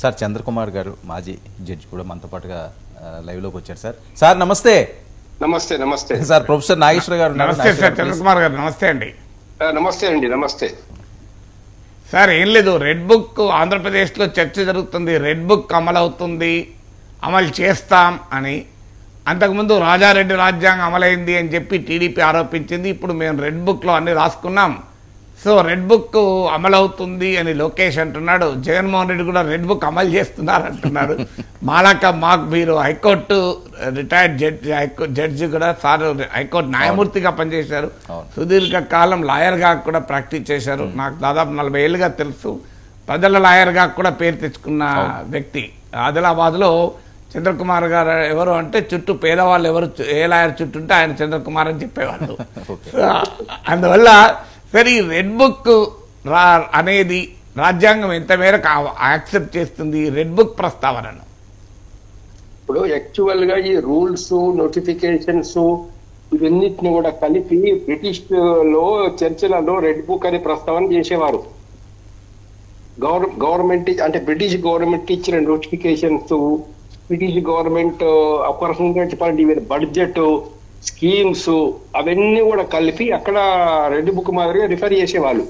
[SPEAKER 2] సార్ చంద్రకుమార్ గారు మాజీ జడ్జి కూడా మనతో పాటుగా లైవ్లోకి వచ్చారు. సార్ నమస్తే.
[SPEAKER 6] నమస్తే. నమస్తే
[SPEAKER 2] సార్. ప్రొఫెసర్ నాగేశ్వర గారు.
[SPEAKER 1] నమస్తే సార్. చంద్రకుమార్ గారు నమస్తే అండి.
[SPEAKER 6] నమస్తే అండి. నమస్తే
[SPEAKER 1] సార్. ఏం లేదు, రెడ్ బుక్ ఆంధ్రప్రదేశ్లో చర్చ జరుగుతుంది. రెడ్ బుక్ అమలవుతుంది, అమలు చేస్తాం అని. అంతకుముందు రాజారెడ్డి రాజ్యాంగం అమలైంది అని చెప్పి టీడీపీ ఆరోపించింది. ఇప్పుడు మేము రెడ్ బుక్లో అన్ని రాసుకున్నాం, సో రెడ్ బుక్ అమలవుతుంది అని లోకేష్ అంటున్నాడు. జగన్మోహన్ రెడ్డి కూడా రెడ్ బుక్ అమలు చేస్తున్నారు అంటున్నారు. మాకు మీరు హైకోర్టు రిటైర్డ్ జడ్జి కూడా, సార్ హైకోర్టు న్యాయమూర్తిగా పనిచేశారు, సుదీర్ఘకాలం లాయర్గా కూడా ప్రాక్టీస్ చేశారు. నాకు దాదాపు 40 ఏళ్ళుగా తెలుసు. ప్రజల లాయర్గా కూడా పేరు తెచ్చుకున్న వ్యక్తి. ఆదిలాబాద్లో చంద్రకుమార్ గారు ఎవరు అంటే చుట్టూ పేదవాళ్ళు ఎవరు ఏ లాయర్ చుట్టూ ఉంటే ఆయన చంద్రకుమార్ అని చెప్పేవాళ్ళు. అందువల్ల సరే, ఈ రెడ్ బుక్ అనేది రాజ్యాంగం ఎంత మేరకు యాక్సెప్ట్ చేస్తుంది రెడ్ బుక్ ప్రస్తావనను?
[SPEAKER 6] ఇప్పుడు యాక్చువల్ గా ఈ రూల్స్, నోటిఫికేషన్స్ ఇవన్నిటిని కూడా కలిపి బ్రిటిష్ లో చర్చలలో రెడ్ బుక్ అనే ప్రస్తావన చేసేవారు. గవర్నమెంట్ అంటే బ్రిటిష్ గవర్నమెంట్ ఇచ్చిన notifications, British government budget schemes అవన్నీ కూడా కలిపి అక్కడ రెడ్ బుక్ మాదిరిగా రిఫర్ చేసేవాళ్ళు.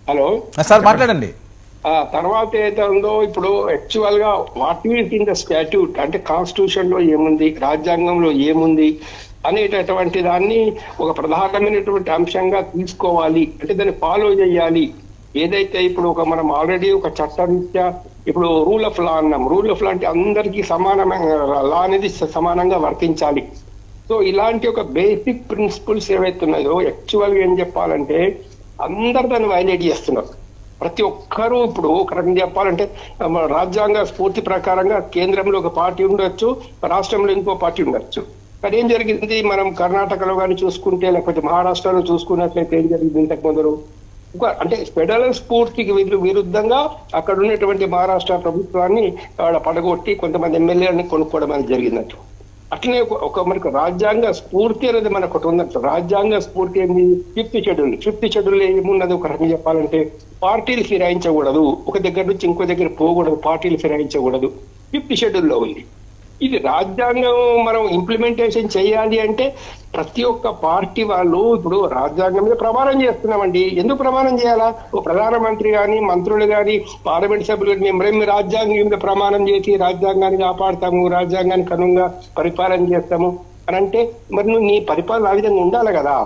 [SPEAKER 6] హలో
[SPEAKER 2] సార్ మాట్లాడండి.
[SPEAKER 6] తర్వాత ఏదైతే ఉందో ఇప్పుడు యాక్చువల్ గా what is in the statute అంటే కాన్స్టిట్యూషన్ లో ఏముంది, రాజ్యాంగంలో ఏముంది అనేటటువంటి దాన్ని ఒక ప్రధానమైనటువంటి అంశంగా తీసుకోవాలి. అంటే దాన్ని ఫాలో చేయాలి. ఏదైతే ఇప్పుడు మనం ఆల్రెడీ ఒక చట్టరీత్యా ఇప్పుడు రూల్ ఆఫ్ లా అన్నాం. రూల్ ఆఫ్ లా అంటే అందరికీ సమానమైన లా అనేది సమానంగా వర్తించాలి. సో ఇలాంటి ఒక బేసిక్ ప్రిన్సిపల్స్ ఏవైతే ఉన్నాయో యాక్చువల్ గా ఏం చెప్పాలంటే అందరు దాన్ని వైలేట్ చేస్తున్నారు. ప్రతి ఒక్కరూ ఇప్పుడు ఒక రకంగా చెప్పాలంటే రాజ్యాంగ స్ఫూర్తి ప్రకారంగా కేంద్రంలో ఒక పార్టీ ఉండొచ్చు, రాష్ట్రంలో ఇంకో పార్టీ ఉండొచ్చు. కానీ ఏం జరిగింది, మనం కర్ణాటకలో కానీ చూసుకుంటే లేకపోతే మహారాష్ట్రలో చూసుకున్నట్లయితే ఏం జరిగింది, ఇంతకు ముందు అంటే ఫెడరల్ స్ఫూర్తికి విరుద్ధంగా అక్కడ ఉన్నటువంటి మహారాష్ట్ర ప్రభుత్వాన్ని పడగొట్టి కొంతమంది ఎమ్మెల్యేలని కొనుక్కోవడం అనేది జరిగిందట. అట్లనే మనకు రాజ్యాంగ స్ఫూర్తి అనేది మనకు ఒకటి ఉందంట. రాజ్యాంగ స్ఫూర్తి ఏంది, ఫిఫ్త్ షెడ్యూల్ ఏమున్నది ఒక రకంగా చెప్పాలంటే పార్టీలు ఫిరాయించకూడదు, ఒక దగ్గర నుంచి ఇంకో దగ్గర పోకూడదు, పార్టీలు ఫిరాయించకూడదు, ఫిఫ్త్ షెడ్యూల్లో ఉంది. ఇది రాజ్యాంగం మనం ఇంప్లిమెంటేషన్ చేయాలి అంటే ప్రతి ఒక్క పార్టీ వాళ్ళు ఇప్పుడు రాజ్యాంగం మీద ప్రమాణం చేస్తున్నామండి. ఎందుకు ప్రమాణం చేయాలా? ఓ ప్రధానమంత్రి కానీ మంత్రులు కానీ పార్లమెంట్ సభ్యులు కానీ మేము రాజ్యాంగం మీద ప్రమాణం చేసి రాజ్యాంగాన్ని కాపాడుతాము, రాజ్యాంగానికి అనుగుణంగా పరిపాలన చేస్తాము అని అంటే మరి నువ్వు నీ పరిపాలన ఆ విధంగా ఉండాలి కదా.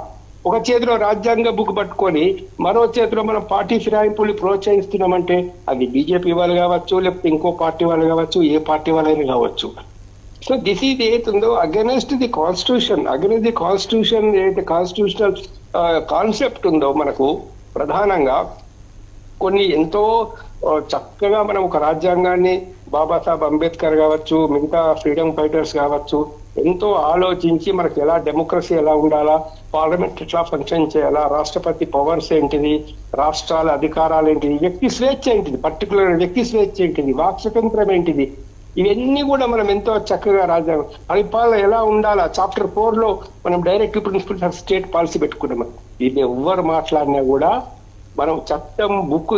[SPEAKER 6] ఒక చేతిలో రాజ్యాంగ బుక్ పట్టుకొని మరో చేతిలో మనం పార్టీ ఫిరాయింపులు ప్రోత్సహిస్తున్నామంటే అది బీజేపీ వాళ్ళు కావచ్చు, లేకపోతే ఇంకో పార్టీ వాళ్ళు కావచ్చు, ఏ పార్టీ వాళ్ళైనా కావచ్చు. సో దిస్ ఈజ్ ఏతుందో అగెన్స్ట్ ది కాన్స్టిట్యూషన్ ఏదైతే కాన్స్టిట్యూషనల్ కాన్సెప్ట్ ఉందో మనకు ప్రధానంగా కొన్ని ఎంతో చక్కగా మనం ఒక రాజ్యాంగాన్ని బాబాసాహెబ్ అంబేద్కర్ కావచ్చు, మిగతా ఫ్రీడమ్ ఫైటర్స్ కావచ్చు ఎంతో ఆలోచించి మనకు ఎలా డెమోక్రసీ ఎలా ఉండాలా, పార్లమెంట్ ఎట్లా ఫంక్షన్ చేయాలా, రాష్ట్రపతి పవర్స్ ఏంటిది, రాష్ట్రాల అధికారాలు ఏంటిది, వ్యక్తి స్వేచ్ఛ ఏంటిది, పర్టికులర్ వ్యక్తి స్వేచ్ఛ ఏంటిది, వాక్ స్వతంత్రం ఏంటిది, ఇవన్నీ కూడా మనం ఎంతో చక్కగా రాజ్యాంగం పరిపాలన ఎలా ఉండాలా చాప్టర్ 4 మనం direct principles of state policy పెట్టుకున్నాం. ఇది ఎవరు మాట్లాడినా కూడా మనం చట్టం బుక్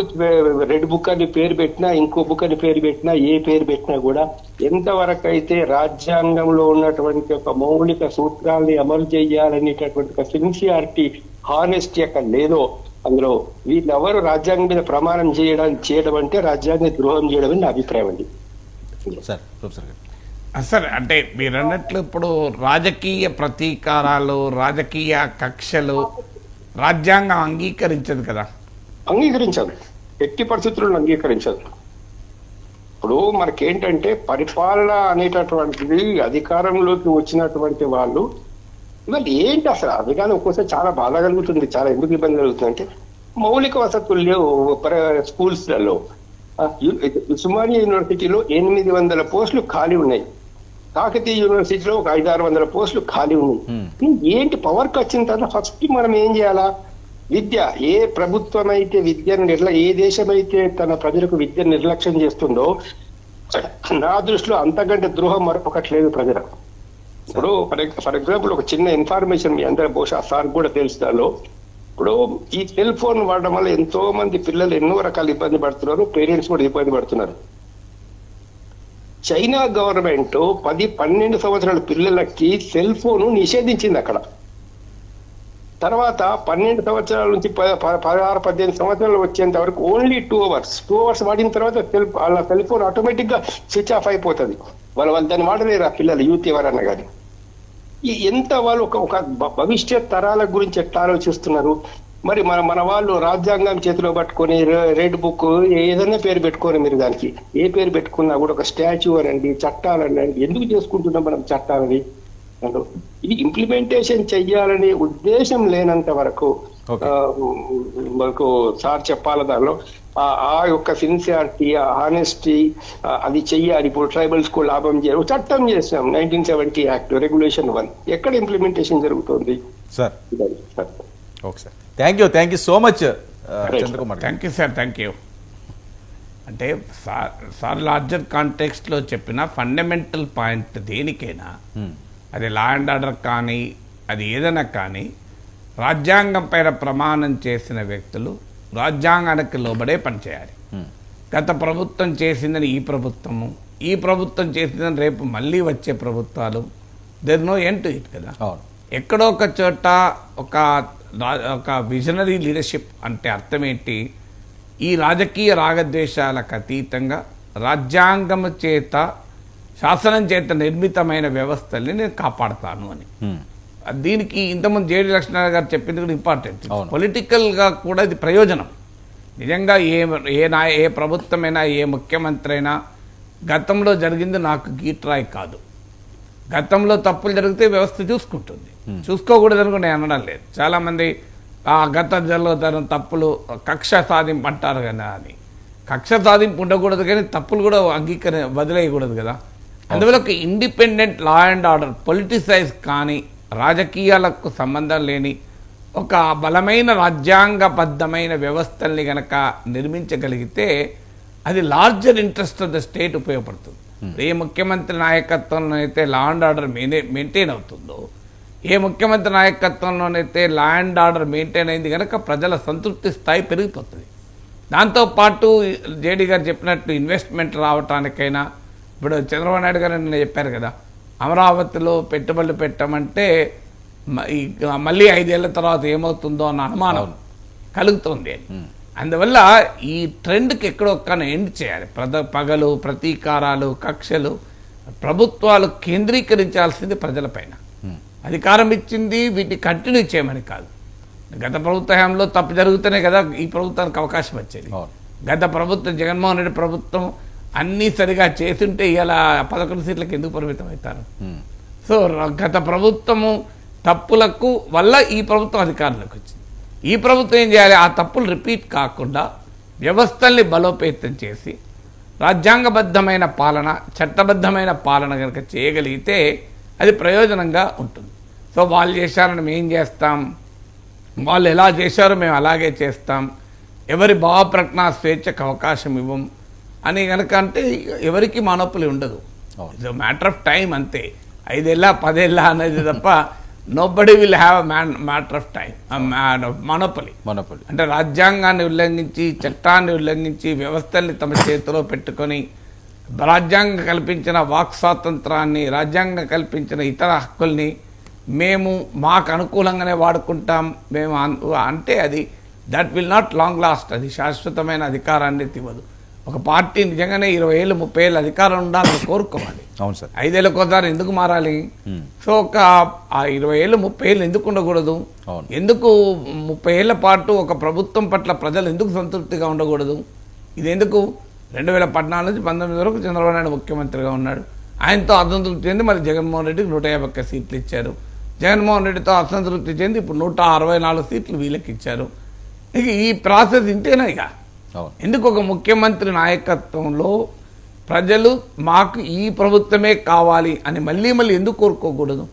[SPEAKER 6] రెడ్ బుక్ అని పేరు పెట్టినా, ఇంకో బుక్ అని పేరు పెట్టినా, ఏ పేరు పెట్టినా కూడా ఎంతవరకు అయితే రాజ్యాంగంలో ఉన్నటువంటి ఒక మౌలిక సూత్రాల్ని అమలు చేయాలనేటటువంటి ఒక సిన్సియారిటీ, హానెస్టీ అక్కడ లేదో అందులో వీళ్ళెవరు రాజ్యాంగం మీద ప్రమాణం చేయడం అంటే రాజ్యాంగ ద్రోహం చేయడం అని నా అభిప్రాయం అండి.
[SPEAKER 2] సార్ ప్రొఫెసర్ గారు.
[SPEAKER 1] సార్ అంటే మీరు అన్నట్లు ఇప్పుడు రాజకీయ ప్రతీకారాలు, రాజకీయ కక్షలు రాజ్యాంగం అంగీకరించదు కదా.
[SPEAKER 6] అంగీకరించదు, ఎట్టి పరిస్థితుల్లో అంగీకరించదు. ఇప్పుడు మనకేంటంటే పరిపాలన అనేటటువంటిది అధికారంలోకి వచ్చినటువంటి వాళ్ళు ఇవాళ ఏంటి అసలు అది కానీ ఒక్కోసారి చాలా బాధ కలుగుతుంది. చాలా ఎందుకు ఇబ్బంది కలుగుతుంది అంటే మౌలిక వసతులు లేవు స్కూల్స్లలో. ఉస్మానియా యూనివర్సిటీలో 800 పోస్టులు ఖాళీ ఉన్నాయి. కాకతీయ యూనివర్సిటీలో ఒక 500-600 పోస్టులు ఖాళీ ఉన్నాయి. ఏంటి పవర్కి వచ్చిన తర్వాత ఫస్ట్ మనం ఏం చేయాలా? విద్య, ఏ ప్రభుత్వం అయితే విద్యను ఏ దేశం అయితే తన ప్రజలకు విద్యను నిర్లక్ష్యం చేస్తుందో నా దృష్టిలో అంతకంటే ద్రోహం మరొకట్లేదు ప్రజలకు. ఇప్పుడు ఫర్ ఎగ్జాంపుల్ ఒక చిన్న ఇన్ఫర్మేషన్ మీ అందరూ బహుశా సార్ కూడా తెలుస్తాలో, ఇప్పుడు ఈ సెల్ ఫోన్ వాడడం వల్ల ఎంతో మంది పిల్లలు ఎన్నో రకాల ఇబ్బంది పడుతున్నారు, పేరెంట్స్ కూడా ఇబ్బంది పడుతున్నారు. చైనా గవర్నమెంట్ 10-12 సంవత్సరాల పిల్లలకి సెల్ ఫోన్ నిషేధించింది అక్కడ. తర్వాత 12 సంవత్సరాల నుంచి 16-18 సంవత్సరాలు వచ్చేంత వరకు ఓన్లీ 2 అవర్స్ వాడిన తర్వాత వాళ్ళ సెల్ ఫోన్ ఆటోమేటిక్ గా స్విచ్ ఆఫ్ అయిపోతుంది. వాళ్ళు దాన్ని వాడలేరు ఆ పిల్లలు, యూత్ ఎవరన్నా కానీ. ఎంత వాళ్ళు ఒక భవిష్యత్ తరాల గురించి ఎట్లా ఆలోచిస్తున్నారు. మరి మన వాళ్ళు రాజ్యాంగం చేతిలో పట్టుకొని రెడ్ బుక్ ఏదైనా పేరు పెట్టుకొని మీరు దానికి ఏ పేరు పెట్టుకున్నా కూడా ఒక స్టాచ్యూ అనండి, చట్టాలనండి, ఎందుకు చేసుకుంటున్నాం మనం చట్టాలని? ఇది ఇంప్లిమెంటేషన్ చెయ్యాలనే ఉద్దేశం లేనంత వరకు మనకు సార్ చెప్పాల దానిలో ఆ యొక్క సిన్సియారిటీ, హానెస్టీ అది చెయ్యాలి. ఇప్పుడు ట్రైబల్ స్కూల్ లాభం చేయాలి, చట్టం చేసాం 1970 యాక్ట్ రెగ్యులేషన్ 1 ఎక్కడ ఇంప్లిమెంటేషన్ జరుగుతుంది
[SPEAKER 2] sir? Okay sir, thank you so much Chandrakumar.
[SPEAKER 1] Thank you sir, thank you. అంటే సార్ లార్జర్ కాంటెక్స్ట్లో చెప్పిన ఫండమెంటల్ పాయింట్ దేనికైనా అది లా అండ్ ఆర్డర్ కానీ అది ఏదైనా కానీ రాజ్యాంగం పైన ప్రమాణం చేసిన వ్యక్తులు రాజ్యాంగానికి లోబడే పనిచేయాలి. గత ప్రభుత్వం చేసిందని ఈ ప్రభుత్వం చేసిందని రేపు మళ్ళీ వచ్చే ప్రభుత్వాలు there no end to it కదా. ఎక్కడో ఒక చోట ఒక విజనరీ లీడర్షిప్ అంటే అర్థం ఏంటి, ఈ రాజకీయ రాగద్వేషాలకు అతీతంగా రాజ్యాంగం చేత శాసనం చేత నిర్మితమైన వ్యవస్థల్ని నేను కాపాడతాను అని. దీనికి ఇంతకుముందు జేడి లక్ష్మణరావు గారు చెప్పింది కూడా ఇంపార్టెంట్. పొలిటికల్గా కూడా ఇది ప్రయోజనం. నిజంగా ఏ ప్రభుత్వమైనా ఏ ముఖ్యమంత్రి అయినా గతంలో జరిగింది నాకు గీట్రాయ్ కాదు. గతంలో తప్పులు జరిగితే వ్యవస్థ చూసుకుంటుంది, చూసుకోకూడదని కూడా నేను అనడం లేదు. చాలామంది గతంలో తప్పులు కక్ష సాధింపు అంటారు కదా, అని కక్ష సాధింపు ఉండకూడదు కానీ తప్పులు కూడా వదిలేయకూడదు కదా. అందువల్ల ఒక independent law and order politicise కానీ రాజకీయాలకు సంబంధం లేని ఒక బలమైన రాజ్యాంగబద్ధమైన వ్యవస్థల్ని గనక నిర్మించగలిగితే అది larger interest of the state ఉపయోగపడుతుంది. ఏ ముఖ్యమంత్రి నాయకత్వంలోనైతే లా అండ్ ఆర్డర్ మెయింటైన్ అవుతుందో, ఏ ముఖ్యమంత్రి నాయకత్వంలోనైతే లా అండ్ ఆర్డర్ మెయింటైన్ అయింది కనుక ప్రజల సంతృప్తి స్థాయి పెరిగిపోతుంది. దాంతోపాటు జేడీ గారు చెప్పినట్టు ఇన్వెస్ట్మెంట్ రావటానికైనా, ఇప్పుడు చంద్రబాబు నాయుడు గారు నిన్న చెప్పారు కదా, అమరావతిలో పెట్టుబడులు పెట్టమంటే మళ్ళీ 5 ఏళ్ల తర్వాత ఏమవుతుందో అన్న అనుమానం కలుగుతుంది. అందువల్ల ఈ ట్రెండ్కి ఎక్కడొక్కన ఎండ్ చేయాలి. పగలు, ప్రతీకారాలు, కక్షలు ప్రభుత్వాలు కేంద్రీకరించాల్సింది ప్రజలపైన. అధికారం ఇచ్చింది వీటిని కంటిన్యూ చేయమని కాదు. గత ప్రభుత్వంలో తప్పు జరుగుతూనే కదా ఈ ప్రభుత్వానికి అవకాశం వచ్చేది. గత ప్రభుత్వం జగన్మోహన్ రెడ్డి ప్రభుత్వం అన్నీ సరిగా చేస్తుంటే ఇలా 11 సీట్లకు ఎందుకు పరిమితం అవుతారు? సో గత ప్రభుత్వము తప్పులకు వల్ల ఈ ప్రభుత్వం అధికారంలోకి వచ్చింది. ఈ ప్రభుత్వం ఏం చేయాలి? ఆ తప్పులు రిపీట్ కాకుండా వ్యవస్థల్ని బలోపేతం చేసి రాజ్యాంగబద్ధమైన పాలన, చట్టబద్ధమైన పాలన కనుక చేయగలిగితే అది ప్రయోజనంగా ఉంటుంది. సో వాళ్ళు చేశారని మేము చేస్తాం, వాళ్ళు ఎలా చేశారో మేము అలాగే చేస్తాం, ఎవరి భావప్రకటన స్వేచ్ఛకు అవకాశం ఇవ్వం అని కనుక అంటే ఎవరికి మానోపలి ఉండదు. ఇట్స్ మ్యాటర్ ఆఫ్ టైం అంతే. 5 ఏళ్ళ 10 ఏళ్ళ అనేది తప్ప nobody will have matter of time monopoly. అంటే రాజ్యాంగాన్ని ఉల్లంఘించి, చట్టాన్ని ఉల్లంఘించి, వ్యవస్థల్ని తమ చేతిలో పెట్టుకొని రాజ్యాంగం కల్పించిన వాక్ స్వాతంత్రాన్ని, రాజ్యాంగం కల్పించిన ఇతర హక్కుల్ని మేము మాకు అనుకూలంగానే వాడుకుంటాం మేము అంటే అది that will not long last. అది శాశ్వతమైన అధికారాన్ని ఇవ్వదు. ఒక పార్టీ నిజంగానే 20 ఏళ్ళు 30 ఏళ్ళు అధికారం ఉండాలని కోరుకోవాలి. అవును సార్. 5 ఏళ్ళకోసారి ఎందుకు మారాలి? సో ఒక 20 ఏళ్ళు 30 ఏళ్ళు ఎందుకు ఉండకూడదు? ఎందుకు 30 ఏళ్ల పాటు ఒక ప్రభుత్వం పట్ల ప్రజలు ఎందుకు సంతృప్తిగా ఉండకూడదు? ఇది ఎందుకు? 2014 నుంచి 19 వరకు చంద్రబాబు నాయుడు ముఖ్యమంత్రిగా ఉన్నాడు. ఆయనతో అసంతృప్తి చెంది మరి జగన్మోహన్ రెడ్డికి 151 సీట్లు ఇచ్చారు. జగన్మోహన్ రెడ్డితో అసంతృప్తి చెంది ఇప్పుడు 164 సీట్లు వీళ్ళకి ఇచ్చారు. ఇక ఈ ప్రాసెస్ ఇంతేనా? ఇక ఎందుకు ఒక ముఖ్యమంత్రి నాయకత్వంలో ప్రజలు మాకు ఈ ప్రభుత్వమే కావాలి అని మళ్ళీ ఎందుకు కోరుకోకూడదు?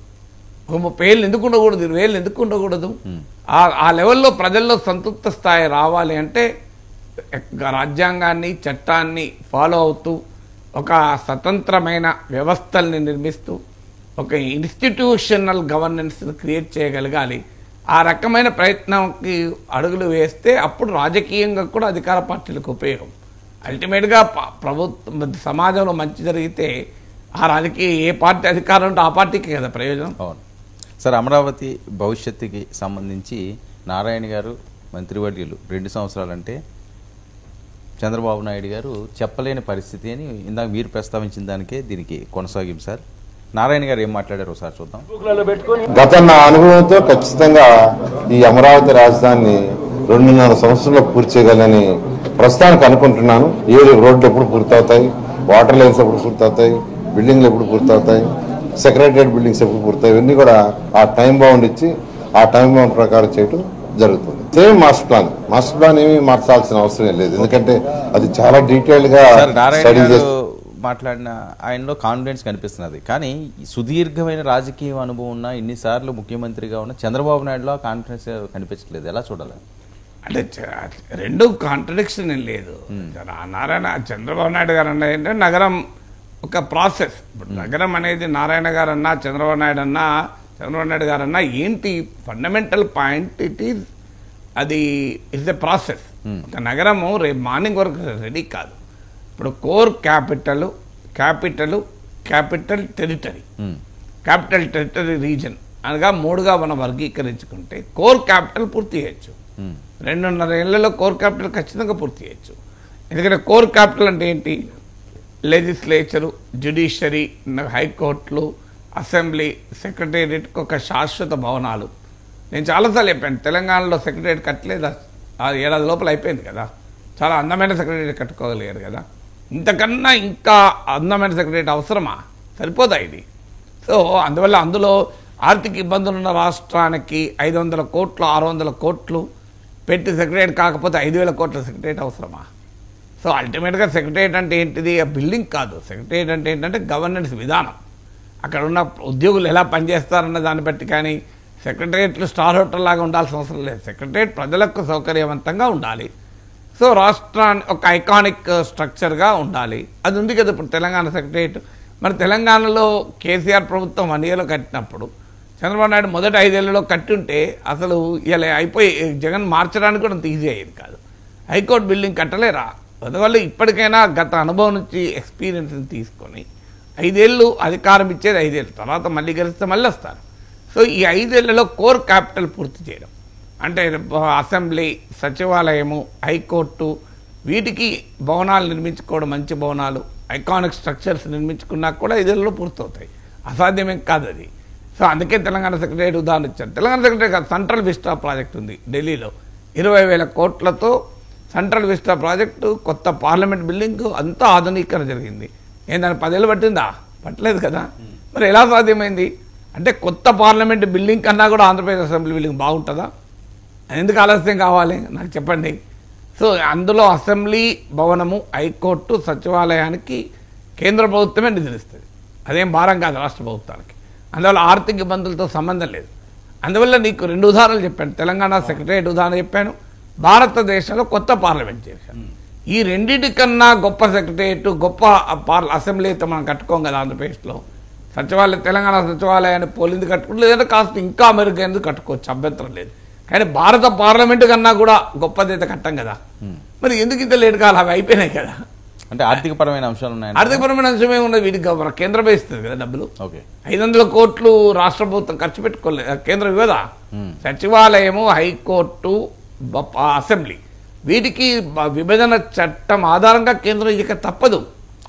[SPEAKER 1] ఒక 30 ఏళ్ళు ఎందుకు ఉండకూడదు? 20 ఏళ్ళు ఎందుకు ఉండకూడదు? ఆ లెవెల్లో ప్రజల్లో సంతృప్త స్థాయి రావాలి అంటే రాజ్యాంగాన్ని, చట్టాన్ని ఫాలో అవుతూ ఒక స్వతంత్రమైన వ్యవస్థల్ని నిర్మిస్తూ ఒక ఇన్స్టిట్యూషనల్ గవర్నెన్స్ని క్రియేట్ చేయగలగాలి. ఆ రకమైన ప్రయత్నంకి అడుగులు వేస్తే అప్పుడు రాజకీయంగా కూడా అధికార పార్టీలకు ఉపయోగం. అల్టిమేట్గా ప్రభుత్వం సమాజంలో మంచి జరిగితే ఆ రాజకీయ ఏ పార్టీ అధికారం ఉంటే ఆ పార్టీకి కదా ప్రయోజనం.
[SPEAKER 2] అవును సార్. అమరావతి భవిష్యత్తుకి సంబంధించి నారాయణ గారు మంత్రివర్యులు 2 సంవత్సరాలంటే చంద్రబాబు నాయుడు గారు చెప్పలేని పరిస్థితి అని ఇందాక మీరు ప్రస్తావించిన దానికే దీనికి కొనసాగింపు సార్. నారాయణ గారు ఏం మాట్లాడారు ఒకసారి చూద్దాం.
[SPEAKER 7] గత నా అనుభవంతో ఖచ్చితంగా ఈ అమరావతి రాజధానిని 2.5 సంవత్సరంలో పూర్తి చేయగలని ప్రస్తుతానికి అనుకుంటున్నాను. రోడ్లు ఎప్పుడు పూర్తవుతాయి, వాటర్ లైన్స్ ఎప్పుడు పూర్తవుతాయి, బిల్డింగ్లు ఎప్పుడు పూర్తవుతాయి, సెక్రటరియట్ బిల్డింగ్స్ ఎప్పుడు పూర్తవుతాయి, ఇవన్నీ కూడా ఆ టైం బౌండ్ ఇచ్చి ఆ టైం బౌండ్ ప్రకారం చేయడం జరుగుతుంది. సేమ్ మాస్టర్ ప్లాన్ ఏమీ మార్చాల్సిన అవసరం లేదు, ఎందుకంటే అది చాలా డీటెయిల్డ్ గా స్టడీ చేసి
[SPEAKER 2] మాట్లాడిన ఆయనలో కాన్ఫిడెన్స్ కనిపిస్తున్నది. కానీ సుదీర్ఘమైన రాజకీయ అనుభవం ఉన్న, ఇన్నిసార్లు ముఖ్యమంత్రిగా ఉన్న చంద్రబాబు నాయుడులో కాన్ఫిడెన్స్ కనిపించట్లేదు. ఎలా చూడాలి?
[SPEAKER 1] అంటే 2 కాంట్రడిక్షన్ ఏం లేదు. నారాయణ చంద్రబాబు నాయుడు గారు అంటే నగరం ఒక ప్రాసెస్. ఇప్పుడు నగరం అనేది నారాయణ గారు అన్నా చంద్రబాబు నాయుడు గారన్నా ఏంటి ఫండమెంటల్ పాయింట్, అది ఇట్స్ ఎ ప్రాసెస్. ఒక నగరము రేపు మార్నింగ్ వరకు రెడీ కాదు. ఇప్పుడు కోర్ క్యాపిటల్ టెరిటరీ రీజన్ అనగా 3గా మనం వర్గీకరించుకుంటే కోర్ క్యాపిటల్ పూర్తి చేయొచ్చు. 2.5 ఏళ్లలో కోర్ క్యాపిటల్ ఖచ్చితంగా పూర్తి చేయొచ్చు. ఎందుకంటే కోర్ క్యాపిటల్ అంటే ఏంటి? లెజిస్లేచరు, జ్యుడిషియరీ, హైకోర్టులు, అసెంబ్లీ, సెక్రటేరియట్కి ఒక శాశ్వత భవనాలు. నేను చాలాసార్లు చెప్పాను, తెలంగాణలో సెక్రటేరియట్ కట్టలేదు, 6 ఏడాది లోపల అయిపోయింది కదా. చాలా అందమైన సెక్రటేరియట్ కట్టుకోగలిగారు కదా. ఇంతకన్నా ఇంకా అందమైన సెక్రటేరియట్ అవసరమా? సరిపోదా ఇది? సో అందువల్ల అందులో ఆర్థిక ఇబ్బందులు ఉన్న రాష్ట్రానికి 500 కోట్లు 600 కోట్లు పెట్టి సెక్రటేరియట్ కాకపోతే 5,000 కోట్ల సెక్రటేరియట్ అవసరమా? సో అల్టిమేట్గా సెక్రటేరియట్ అంటే ఏంటిది? బిల్డింగ్ కాదు. సెక్రటేరియట్ అంటే ఏంటంటే గవర్నెన్స్ విధానం. అక్కడ ఉన్న ఉద్యోగులు ఎలా పనిచేస్తారన్న దాన్ని బట్టి. కానీ సెక్రటేరియట్లు స్టార్ హోటల్ లాగా ఉండాల్సిన అవసరం లేదు. సెక్రటేరియట్ ప్రజలకు సౌకర్యవంతంగా ఉండాలి. సో రాష్ట్రాన్ని ఒక ఐకానిక్ స్ట్రక్చర్గా ఉండాలి. అది ఉంది కదా ఇప్పుడు తెలంగాణ సెక్రటేరియట్. మరి తెలంగాణలో కేసీఆర్ ప్రభుత్వం 1 ఇయర్లో కట్టినప్పుడు చంద్రబాబు నాయుడు మొదటి 5 ఏళ్లలో కట్టి ఉంటే అసలు ఇలా అయిపోయి జగన్ మార్చడానికి కూడా అంత ఈజీ అయ్యేది కాదు. హైకోర్టు బిల్డింగ్ కట్టలేరా? అందువల్ల ఇప్పటికైనా గత అనుభవం నుంచి ఎక్స్పీరియన్స్ తీసుకొని 5 ఏళ్ళు అధికారం ఇచ్చేది 5 ఏళ్ళు తర్వాత మళ్ళీ గెలిస్తే మళ్ళీ వస్తారు. సో ఈ 5 ఏళ్లలో కోర్ క్యాపిటల్ పూర్తి చేయడం అంటే అసెంబ్లీ, సచివాలయము, హైకోర్టు, వీటికి భవనాలు నిర్మించుకోవడం, మంచి భవనాలు, ఐకానిక్ స్ట్రక్చర్స్ నిర్మించుకున్నా కూడా 5 ఏళ్లలో పూర్తవుతాయి. అసాధ్యమేం కాదు అది. సో అందుకే తెలంగాణ సెక్రటేరియట్ ఉదాహరణ ఇచ్చారు. Telangana secretariat central vista project ఉంది ఢిల్లీలో, 20,000 కోట్లతో సెంట్రల్ విస్టా ప్రాజెక్టు, కొత్త పార్లమెంట్ బిల్డింగ్, అంతా ఆధునీకరణ జరిగింది. దానికి 10 ఏళ్ళు పట్టిందా? పట్టలేదు కదా. మరి ఎలా సాధ్యమైంది అంటే కొత్త పార్లమెంట్ బిల్డింగ్ కన్నా కూడా ఆంధ్రప్రదేశ్ అసెంబ్లీ బిల్డింగ్ బాగుంటుందా? ఎందుకు ఆలస్యం కావాలి నాకు చెప్పండి. సో అందులో అసెంబ్లీ భవనము, హైకోర్టు, సచివాలయానికి కేంద్ర ప్రభుత్వమే నిధులిస్తుంది. అదేం భారం కాదు రాష్ట్ర ప్రభుత్వానికి. అందువల్ల ఆర్థిక ఇబ్బందులతో సంబంధం లేదు. అందువల్ల నీకు 2 ఉదాహరణలు చెప్పాను. తెలంగాణ సెక్రటేరియట్ ఉదాహరణ చెప్పాను, భారతదేశంలో కొత్త పార్లమెంట్ చేశాను. ఈ రెండింటికన్నా గొప్ప సెక్రటేరియట్, గొప్ప అసెంబ్లీ అయితే మనం కట్టుకోం కదా ఆంధ్రప్రదేశ్లో. సచివాలయం, తెలంగాణ సచివాలయాన్ని పోలింది కట్టుకుంటే, లేదంటే కాస్త ఇంకా మెరుగైనది కట్టుకోవచ్చు, అభ్యంతరం లేదు. కానీ భారత పార్లమెంటు కన్నా కూడా గొప్పదైతే కట్టం కదా. మరి ఎందుకు ఇంత లేట్ కావాలి? అవి అయిపోయినాయి కదా.
[SPEAKER 2] అంటే ఆర్థికపరమైన అంశాలు ఉన్నాయి.
[SPEAKER 1] ఆర్థికపరమైన అంశమే ఉన్నది. వీటికి కేంద్రమే ఇస్తుంది కదా డబ్బులు. 500 కోట్లు రాష్ట్ర ప్రభుత్వం ఖర్చు పెట్టుకోలేదు, కేంద్రం ఇవ్వదా? సచివాలయము, హైకోర్టు, అసెంబ్లీ, వీటికి విభజన చట్టం ఆధారంగా కేంద్రం ఇక తప్పదు.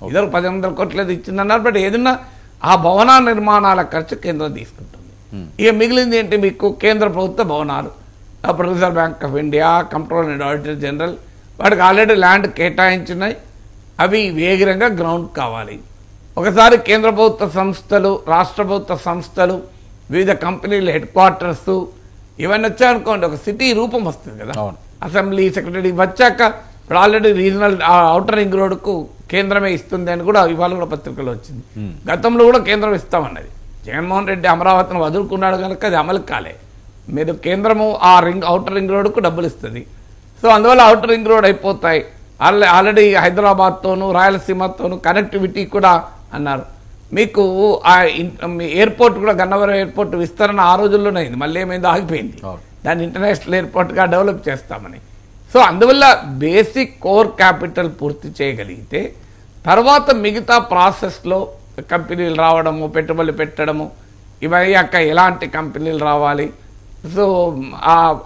[SPEAKER 1] ఇద్దరు 10,000 కోట్లు ఏదో ఇచ్చిందన్నారు. బట్ ఏదన్నా ఆ భవన నిర్మాణాల ఖర్చు కేంద్రం తీసుకుంటుంది. ఇక మిగిలింది ఏంటి? మీకు కేంద్ర ప్రభుత్వ భవనాలు, అప్పుడు reserve bank of India, controller and auditor general, వాటికి ఆల్రెడీ ల్యాండ్ కేటాయించినాయి. అవి వేగంగా గ్రౌండ్ కావాలి. ఒకసారి కేంద్ర ప్రభుత్వ సంస్థలు, రాష్ట్ర ప్రభుత్వ సంస్థలు, వివిధ కంపెనీల హెడ్ క్వార్టర్స్ ఇవన్నీ వచ్చాయనుకోండి, ఒక సిటీ రూపం వస్తుంది కదా. అసెంబ్లీ, సెక్రటరీ వచ్చాక ఇప్పుడు ఆల్రెడీ రీజనల్ ఔటర్ రింగ్ రోడ్కు కేంద్రమే ఇస్తుంది అని కూడా ఇవాళ కూడా పత్రికలో వచ్చింది. గతంలో కూడా కేంద్రం ఇస్తామన్నది. జగన్మోహన్ రెడ్డి అమరావతిని వదులుకున్నాడు కనుక అది అమలు కాలే. మీరు కేంద్రము ఆ ఔటర్ రింగ్ రోడ్కు డబ్బులు ఇస్తుంది. సో అందువల్ల ఔటర్ రింగ్ రోడ్ అయిపోతాయి. ఆల్రెడీ హైదరాబాద్తోనూ రాయలసీమతోనూ కనెక్టివిటీ కూడా అన్నారు. మీకు ఆ ఎయిర్పోర్ట్ కూడా, గన్నవరం ఎయిర్పోర్ట్ విస్తరణ ఆ రోజుల్లోనే అయింది, మళ్ళీ ఏమైందో ఆగిపోయింది. దాన్ని ఇంటర్నేషనల్ ఎయిర్పోర్ట్గా డెవలప్ చేస్తామని. సో అందువల్ల బేసిక్ కోర్ క్యాపిటల్ పూర్తి చేయగలిగితే తర్వాత మిగతా ప్రాసెస్లో కంపెనీలు రావడము, పెట్టుబడులు పెట్టడము, ఇవయ్యాక ఎలాంటి కంపెనీలు రావాలి, సో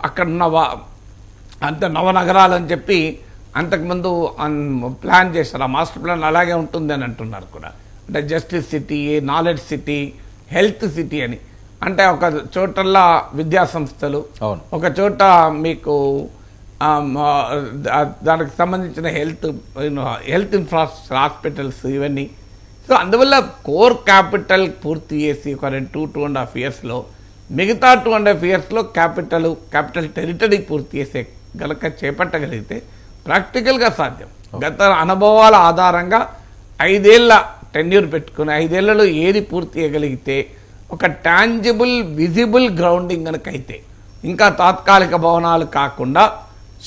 [SPEAKER 1] అక్కడున్న అంత నవనగరాలు అని చెప్పి అంతకుముందు ప్లాన్ చేశారు. ఆ మాస్టర్ ప్లాన్ అలాగే ఉంటుంది అని అంటున్నారు కూడా. అంటే justice city, knowledge city, health city అని. అంటే ఒక చోటల్లా విద్యా సంస్థలు, ఒక చోట మీకు దానికి సంబంధించిన హెల్త్ ఇన్ఫ్రాస్ట్రక్చర్, హాస్పిటల్స్, ఇవన్నీ. సో అందువల్ల కోర్ క్యాపిటల్ పూర్తి చేసి ఒక 2.5 ఇయర్స్లో, మిగతా 2.5 ఇయర్స్లో క్యాపిటల్ టెరిటరీ పూర్తి చేసే గనక చేపట్టగలిగితే ప్రాక్టికల్గా సాధ్యం. గత అనుభవాల ఆధారంగా 5 ఏళ్ల టెన్యూర్ పెట్టుకుని 5 ఏళ్లలో ఏది పూర్తి చేయగలిగితే ఒక టాంజిబుల్, విజిబుల్ గ్రౌండింగ్ కనుకైతే, ఇంకా తాత్కాలిక భవనాలు కాకుండా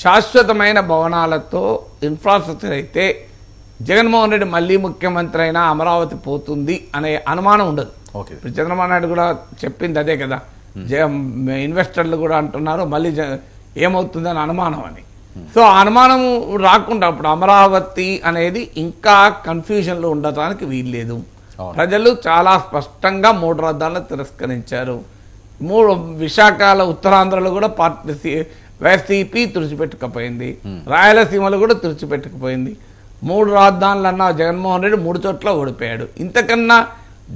[SPEAKER 1] శాశ్వతమైన భవనాలతో ఇన్ఫ్రాస్ట్రక్చర్ అయితే జగన్మోహన్ రెడ్డి మళ్ళీ ముఖ్యమంత్రి అయినా అమరావతి పోతుంది అనే అనుమానం ఉండదు. ఇప్పుడు చంద్రబాబు నాయుడు కూడా చెప్పింది అదే కదా, ఇన్వెస్టర్లు కూడా అంటున్నారు మళ్ళీ ఏమవుతుందని అనుమానం అని. సో ఆ అనుమానం రాకుండా ఇప్పుడు అమరావతి అనేది ఇంకా కన్ఫ్యూజన్లో ఉండటానికి వీల్లేదు. ప్రజలు చాలా స్పష్టంగా 3 రాజధానులు తిరస్కరించారు. 3 విశాఖలో ఉత్తరాంధ్రలో కూడా వైసీపీ తుడిచిపెట్టుకుపోయింది, రాయలసీమలో కూడా తుడిచిపెట్టుకుపోయింది. 3 రాజధానులు అన్న జగన్మోహన్ రెడ్డి 3 చోట్ల ఓడిపోయాడు. ఇంతకన్నా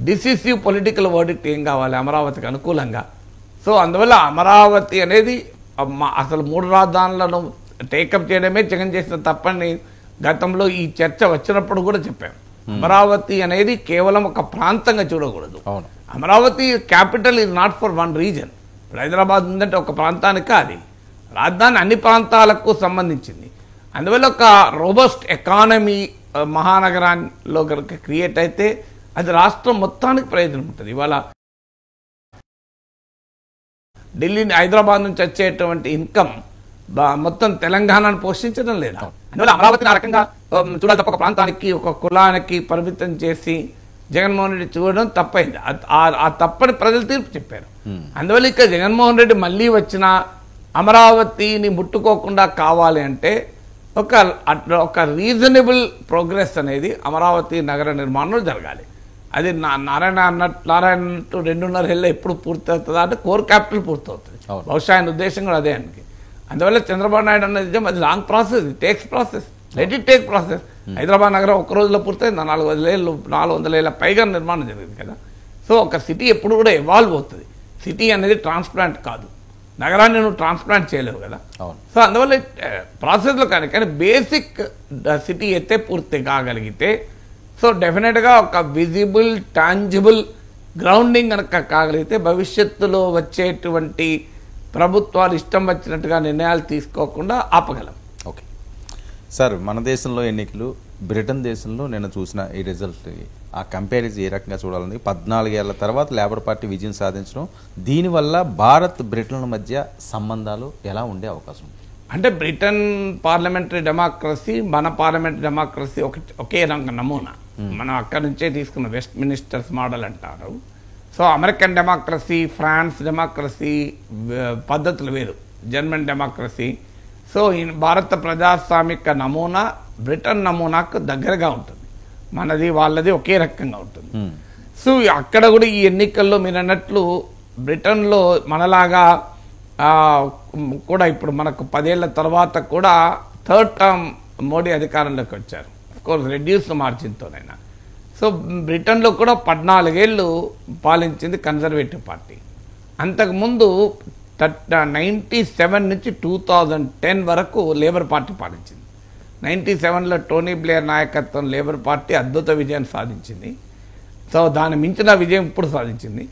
[SPEAKER 1] డిసిసివ్ పొలిటికల్ వర్డిక్ట్ ఏం కావాలి అమరావతికి అనుకూలంగా? సో అందువల్ల అమరావతి అనేది అసలు 3 రాజధానులను టేకప్ చేయడమే జగన్ చేసిన తప్పని గతంలో ఈ చర్చ వచ్చినప్పుడు కూడా చెప్పాం. అమరావతి అనేది కేవలం ఒక ప్రాంతంగా చూడకూడదు. Amaravati capital is not for one reason. ఇప్పుడు హైదరాబాద్ ఉందంటే ఒక ప్రాంతానికి అది రాజధాని అన్ని ప్రాంతాలకు సంబంధించింది. అందువల్ల ఒక రోబస్ట్ ఎకానమీ మహానగరాల్లో కనుక క్రియేట్ అయితే అది రాష్ట్రం మొత్తానికి ప్రయోజనం ఉంటుంది. ఇవాళ ఢిల్లీ హైదరాబాద్ నుంచి వచ్చేటువంటి ఇన్కమ్ మొత్తం తెలంగాణను పోషించడం లేదు. అందువల్ల అమరావతిని ఆ రకంగా చూడాలి తప్ప ఒక ప్రాంతానికి ఒక కులానికి పరిమితం చేసి జగన్మోహన్ రెడ్డి చూడడం తప్పైంది. ఆ తప్పని ప్రజలు తీర్పు చెప్పారు. అందువల్ల ఇక జగన్మోహన్ రెడ్డి మళ్ళీ వచ్చిన అమరావతిని ముట్టుకోకుండా కావాలి అంటే ఒక రీజనబుల్ ప్రోగ్రెస్ అనేది అమరావతి నగర నిర్మాణంలో జరగాలి. అది నారాయణ 2.5 ఏళ్ళ ఎప్పుడు పూర్తవుతుందా అంటే కోర్ క్యాపిటల్ పూర్తవుతుంది. బహుశా ఆయన ఉద్దేశం కూడా అదే అండి. అందువల్ల చంద్రబాబు నాయుడు అన్నది అది long process, takes process, let it take process. Hyderabad నగరం ఒక్క రోజులో పూర్తయింది, 400 ఏళ్ళ పైగా నిర్మాణం జరిగింది కదా. సో ఒక సిటీ ఎప్పుడు కూడా ఎవాల్వ్ అవుతుంది. సిటీ అనేది ట్రాన్స్ప్లాంట్ కాదు, నగరాన్ని నువ్వు ట్రాన్స్ప్లాంట్ చేయలేవు కదా. సో అందువల్ల ప్రాసెస్లో కానీ బేసిక్ సిటీ అయితే పూర్తి కాగలిగితే సో డెఫినెట్గా ఒక విజిబుల్ టాంజిబుల్ గ్రౌండింగ్ కనుక కాగలిగితే భవిష్యత్తులో వచ్చేటువంటి ప్రభుత్వాలు ఇష్టం వచ్చినట్టుగా నిర్ణయాలు తీసుకోకుండా ఆపగలం.
[SPEAKER 2] ఓకే సార్, మన దేశంలో ఎన్నికలు, బ్రిటన్ దేశంలో నేను చూసిన ఈ రిజల్ట్ ఆ కంపారిజన్ ఏ రకంగా చూడాలని 14 ఏళ్ల తర్వాత లేబర్ పార్టీ విజయం సాధించడం, దీనివల్ల భారత్ బ్రిటన్ల మధ్య సంబంధాలు ఎలా ఉండే అవకాశం ఉంది?
[SPEAKER 1] అంటే బ్రిటన్ పార్లమెంటరీ డెమోక్రసీ మన పార్లమెంటరీ డెమోక్రసీ ఒకే రంగ నమూనా. మనం అక్కడి నుంచే తీసుకున్న వెస్ట్ మినిస్టర్స్ మోడల్ అంటారు. So American democracy, France democracy పద్ధతులు వేరు, జర్మన్ డెమోక్రసీ. సో భారత ప్రజాస్వామిక నమూనా బ్రిటన్ నమూనాకు దగ్గరగా ఉంటుంది. మనది వాళ్ళది ఒకే రకంగా ఉంటుంది. సో అక్కడ కూడా ఈ ఎన్నికల్లో మీరు అన్నట్లు బ్రిటన్లో మనలాగా కూడా ఇప్పుడు మనకు 10 ఏళ్ల తర్వాత కూడా 3rd టర్మ్ మోడీ అధికారంలోకి వచ్చారు, అఫ్కోర్స్ రెడ్యూస్డ్ మార్జిన్తోనైనా. సో బ్రిటన్లో కూడా 14 ఏళ్ళు పాలించింది కన్జర్వేటివ్ పార్టీ. అంతకుముందు 97 నుంచి 2010 వరకు లేబర్ పార్టీ పాలించింది. 97లో టోనీ బ్లేయర్ నాయకత్వం లేబర్ పార్టీ అద్భుత విజయం సాధించింది. సో దాని మించిన విజయం ఇప్పుడు సాధించింది.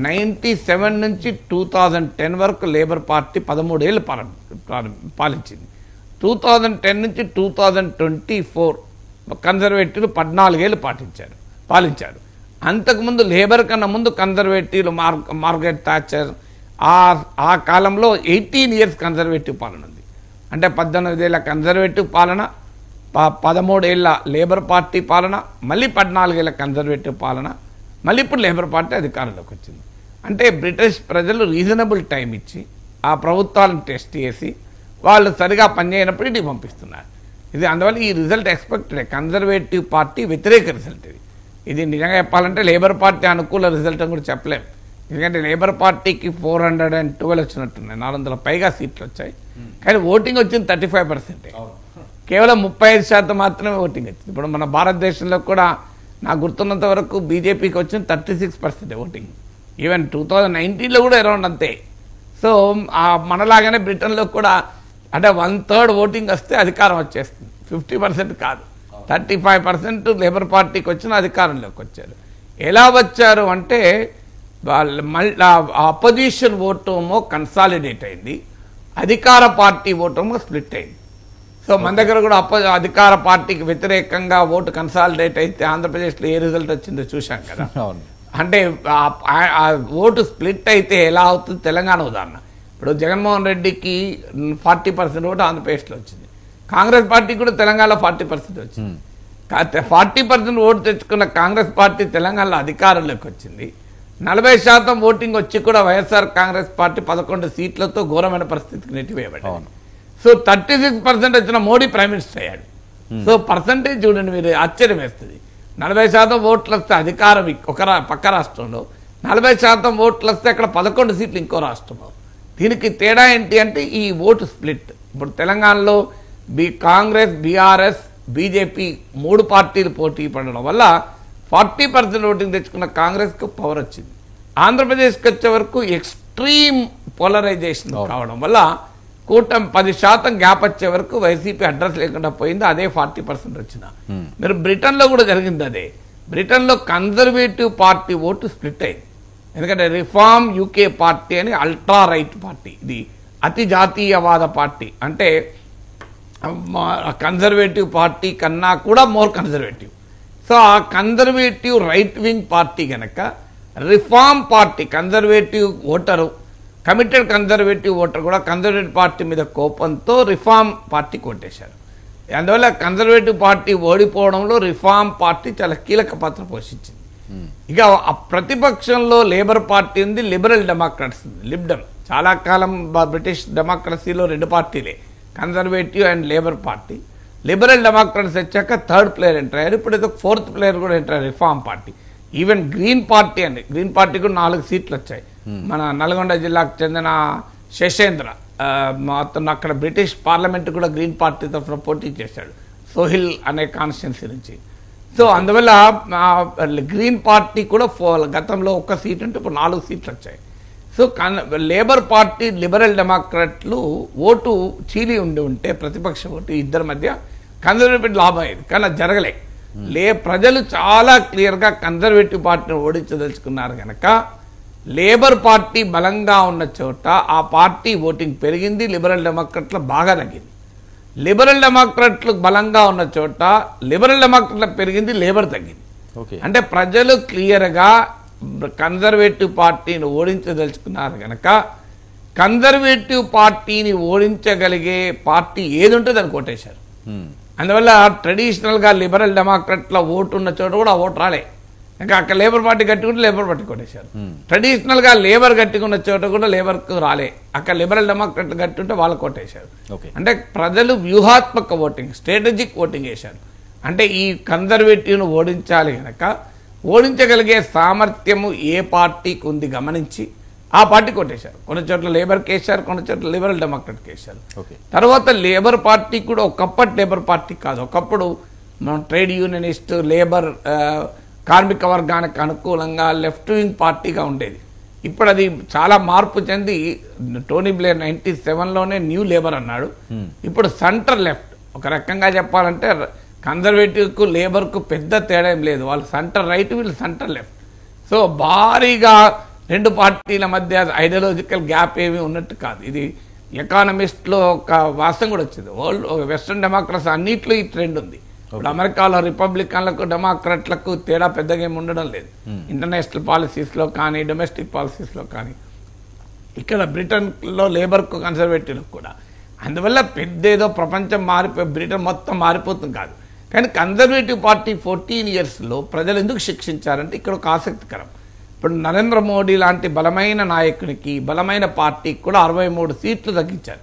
[SPEAKER 1] 97 నుంచి 2010 వరకు లేబర్ పార్టీ 13 ఏళ్ళు పాలించింది. 2010 నుంచి 2024 కన్జర్వేటివ్లు 14 ఏళ్ళు పాలించారు. అంతకుముందు లేబర్ కన్నా ముందు కన్జర్వేటివ్లు మార్గరెట్ థాచర్ ఆ కాలంలో 18 ఇయర్స్ కన్జర్వేటివ్ పాలన ఉంది. అంటే 18 ఏళ్ళ కన్జర్వేటివ్ పాలన, 13 ఏళ్ళ లేబర్ పార్టీ పాలన, మళ్ళీ 14 ఏళ్ళ కన్జర్వేటివ్ పాలన, మళ్ళీ ఇప్పుడు లేబర్ పార్టీ అధికారంలోకి వచ్చింది. అంటే బ్రిటిష్ ప్రజలు రీజనబుల్ టైం ఇచ్చి ఆ ప్రభుత్వాలను టెస్ట్ చేసి వాళ్ళు సరిగా పనిచేయనప్పుడు ఇది పంపిస్తున్నారు. ఇది అందువల్ల ఈ రిజల్ట్ ఎక్స్పెక్టెడ్. కన్జర్వేటివ్ పార్టీ వ్యతిరేక రిజల్ట్ ఇది నిజంగా చెప్పాలంటే లేబర్ పార్టీ అనుకూల రిజల్ట్ అని కూడా చెప్పలేము. ఎందుకంటే లేబర్ పార్టీకి 412 వచ్చినట్టున్నాయి, 400 పైగా సీట్లు వచ్చాయి. కానీ ఓటింగ్ వచ్చింది 35%. కేవలం 35% మాత్రమే ఓటింగ్ వచ్చింది. ఇప్పుడు మన భారతదేశంలో కూడా నాకు గుర్తున్నంత వరకు బీజేపీకి వచ్చింది 36% ఓటింగ్. ఈవెన్ 2019లో కూడా అరౌండ్ అంతే. సో మనలాగానే బ్రిటన్లో కూడా అంటే 1/3 ఓటింగ్ వస్తే అధికారం వచ్చేస్తుంది, 50% కాదు, 35% లేబర్ పార్టీకి వచ్చిన అధికారంలోకి వచ్చారు. ఎలా వచ్చారు అంటే అపోజిషన్ ఓటేమో కన్సాలిడేట్ అయింది, అధికార పార్టీ ఓటేమో స్ప్లిట్ అయింది. సో మన దగ్గర కూడా అధికార పార్టీకి వ్యతిరేకంగా ఓటు కన్సాలిడేట్ అయితే ఆంధ్రప్రదేశ్లో ఏ రిజల్ట్ వచ్చిందో చూశాం కదా. అంటే ఓటు స్ప్లిట్ అయితే ఎలా అవుతుంది? తెలంగాణ ఉదాహరణ, ఇప్పుడు జగన్మోహన్ రెడ్డికి 40% ఓటు ఆంధ్రప్రదేశ్లో వచ్చింది, కాంగ్రెస్ పార్టీకి కూడా తెలంగాణలో 40% వచ్చింది. 40% ఓటు తెచ్చుకున్న కాంగ్రెస్ పార్టీ తెలంగాణలో అధికారంలోకి వచ్చింది. 40% ఓటింగ్ వచ్చి కూడా వైఎస్ఆర్ కాంగ్రెస్ పార్టీ 11 సీట్లతో ఘోరమైన పరిస్థితికి నెట్టివేయబడింది. సో 36% వచ్చిన మోడీ ప్రైమ్ మినిస్టర్ అయ్యాడు. సో పర్సంటేజ్ చూడండి, మీరు ఆశ్చర్యం వేస్తుంది. 40% ఓట్లు వస్తే అధికారం పక్క రాష్ట్రంలో, 40% ఓట్లు వస్తే అక్కడ 11 సీట్లు ఇంకో రాష్ట్రంలో. దీనికి తేడా ఏంటి అంటే ఈ ఓటు స్ప్లిట్. ఇప్పుడు తెలంగాణలో కాంగ్రెస్, బీఆర్ఎస్, బీజేపీ 3 పార్టీలు పోటీ పడడం వల్ల 40% ఓటింగ్ తెచ్చుకున్న కాంగ్రెస్కు పవర్ వచ్చింది. ఆంధ్రప్రదేశ్కి వచ్చే వరకు ఎక్స్ట్రీమ్ పోలరైజేషన్ కావడం వల్ల కూటమి 10% గ్యాప్ వచ్చే వరకు వైసీపీ అడ్రస్ లేకుండా పోయింది. అదే 40% వచ్చిన. మీరు బ్రిటన్లో కూడా జరిగింది అదే. బ్రిటన్లో కన్జర్వేటివ్ పార్టీ ఓటు స్ప్లిట్ అయింది. ఎందుకంటే రిఫార్మ్ యూకే పార్టీ అని అల్ట్రా రైట్ పార్టీ, ఇది అతి జాతీయవాద పార్టీ, అంటే కన్జర్వేటివ్ పార్టీ కన్నా కూడా మోర్ కన్జర్వేటివ్. సో ఆ కన్జర్వేటివ్ రైట్ వింగ్ పార్టీ కనుక reform party conservative voter, committed conservative voter కూడా కన్జర్వేటివ్ పార్టీ మీద కోపంతో రిఫార్మ్ పార్టీ కొట్టేశారు. అందువల్ల కన్జర్వేటివ్ పార్టీ ఓడిపోవడంలో రిఫార్మ్ పార్టీ చాలా కీలక పాత్ర పోషించింది. ఇక ప్రతిపక్షంలో లేబర్ పార్టీ ఉంది, లిబరల్ డెమోక్రాట్స్ ఉంది, లిబ్డమ్. చాలా కాలం బ్రిటిష్ డెమోక్రసీలో 2 పార్టీలే, conservative and labour party. Liberal Democrats వచ్చాక 3rd ప్లేయర్ ఎంటర్ అయ్యారు. ఇప్పుడు ఏదో 4th ప్లేయర్ కూడా ఎంటర్ అయ్యారు, reform party. Even green party అండి, గ్రీన్ పార్టీ కూడా 4 సీట్లు వచ్చాయి. మన నల్గొండ జిల్లాకు చెందిన శశేంద్ర అతను అక్కడ బ్రిటిష్ పార్లమెంట్ కూడా గ్రీన్ పార్టీ తరఫున పోటీ చేశాడు, సోహిల్ అనే కాన్స్టిట్యున్సీ నుంచి. సో అందువల్ల గ్రీన్ పార్టీ కూడా గతంలో 1 సీట్ ఉంటే ఇప్పుడు 4 సీట్లు వచ్చాయి. సో లేబర్ పార్టీ, లిబరల్ డెమోక్రాట్లు ఓటు చీలి ఉంటే ప్రతిపక్ష ఓటు ఇద్దరి మధ్య కన్జర్వేటివ్ లాభం అయ్యేది. కానీ అది జరగలే. ప్రజలు చాలా క్లియర్గా కన్జర్వేటివ్ పార్టీని ఓడించదలుచుకున్నారు కనుక లేబర్ పార్టీ బలంగా ఉన్న చోట ఆ పార్టీ ఓటింగ్ పెరిగింది, లిబరల్ డెమోక్రాట్లు బాగా తగ్గింది. లిబరల్ డెమోక్రాట్లు బలంగా ఉన్న చోట లిబరల్ డెమోక్రాట్లకు పెరిగింది, లేబర్ తగ్గింది. అంటే ప్రజలు క్లియర్గా కన్జర్వేటివ్ పార్టీని ఓడించదలుచుకున్నారు కనుక కన్జర్వేటివ్ పార్టీని ఓడించగలిగే పార్టీ ఏది ఉంటే దాన్ని కొట్టేశారు. అందువల్ల ట్రెడిషనల్గా లిబరల్ డెమోక్రాట్ల ఓటు ఉన్న చోట కూడా ఆ ఓటు రాలే. ఇంకా అక్కడ లేబర్ పార్టీ గట్టికుంటే లేబర్ పార్టీ కొట్టేశారు. ట్రెడిషనల్గా లేబర్ గట్టికున్న చోట కూడా లేబర్కు రాలే. అక్కడ లిబరల్ డెమోక్రాట్లు గట్టి ఉంటే వాళ్ళు కొట్టేశారు. అంటే ప్రజలు వ్యూహాత్మక ఓటింగ్, స్ట్రాటజిక్ ఓటింగ్ వేశారు. అంటే ఈ కన్జర్వేటివ్ను ఓడించాలి కనుక ఓడించగలిగే సామర్థ్యము ఏ పార్టీకి ఉంది గమనించి ఆ పార్టీ కొట్టేశారు. కొన్ని చోట్ల లేబర్కి వేశారు, కొన్ని చోట్ల లిబరల్ డెమోక్రాట్కి వేశారు. తర్వాత లేబర్ పార్టీ కూడా ఒకప్పటి లేబర్ పార్టీ కాదు. ఒకప్పుడు మనం ట్రేడ్ యూనియనిస్ట్, లేబర్, కార్మిక వర్గానికి అనుకూలంగా లెఫ్ట్ వింగ్ పార్టీగా ఉండేది. ఇప్పుడు అది చాలా మార్పు చెంది టోనీ బ్లేర్ 97లోనే న్యూ లేబర్ అన్నాడు. ఇప్పుడు సెంటర్ లెఫ్ట్. ఒక రకంగా చెప్పాలంటే కన్జర్వేటివ్కు లేబర్కు పెద్ద తేడా ఏం లేదు. వాళ్ళు సెంటర్ రైట్, వీళ్ళు సెంటర్ లెఫ్ట్. సో భారీగా 2 పార్టీల మధ్య ఐడియాలజికల్ గ్యాప్ ఏమీ ఉన్నట్టు కాదు. ఇది ఎకానమిస్ట్లో ఒక వాస్తవం కూడా వచ్చింది. వెస్ట్రన్ డెమోక్రసీ అన్నిట్లో ఈ ట్రెండ్ ఉంది. ఇప్పుడు అమెరికాలో రిపబ్లికన్లకు డెమోక్రాట్లకు తేడా పెద్దగా ఏమి ఉండడం లేదు, ఇంటర్నేషనల్ పాలసీస్లో కానీ డొమెస్టిక్ పాలసీస్లో కానీ. ఇక్కడ బ్రిటన్లో లేబర్కు కన్జర్వేటివ్లకు కూడా. అందువల్ల పెద్ద ఏదో ప్రపంచం బ్రిటన్ మొత్తం మారిపోతుంది కాదు. కానీ కన్జర్వేటివ్ పార్టీ 14 ఇయర్స్లో ప్రజలు ఎందుకు శిక్షించారంటే ఇక్కడ ఒక ఆసక్తికరం. ఇప్పుడు నరేంద్ర మోడీ లాంటి బలమైన నాయకునికి, బలమైన పార్టీకి కూడా 63 సీట్లు తగ్గించారు.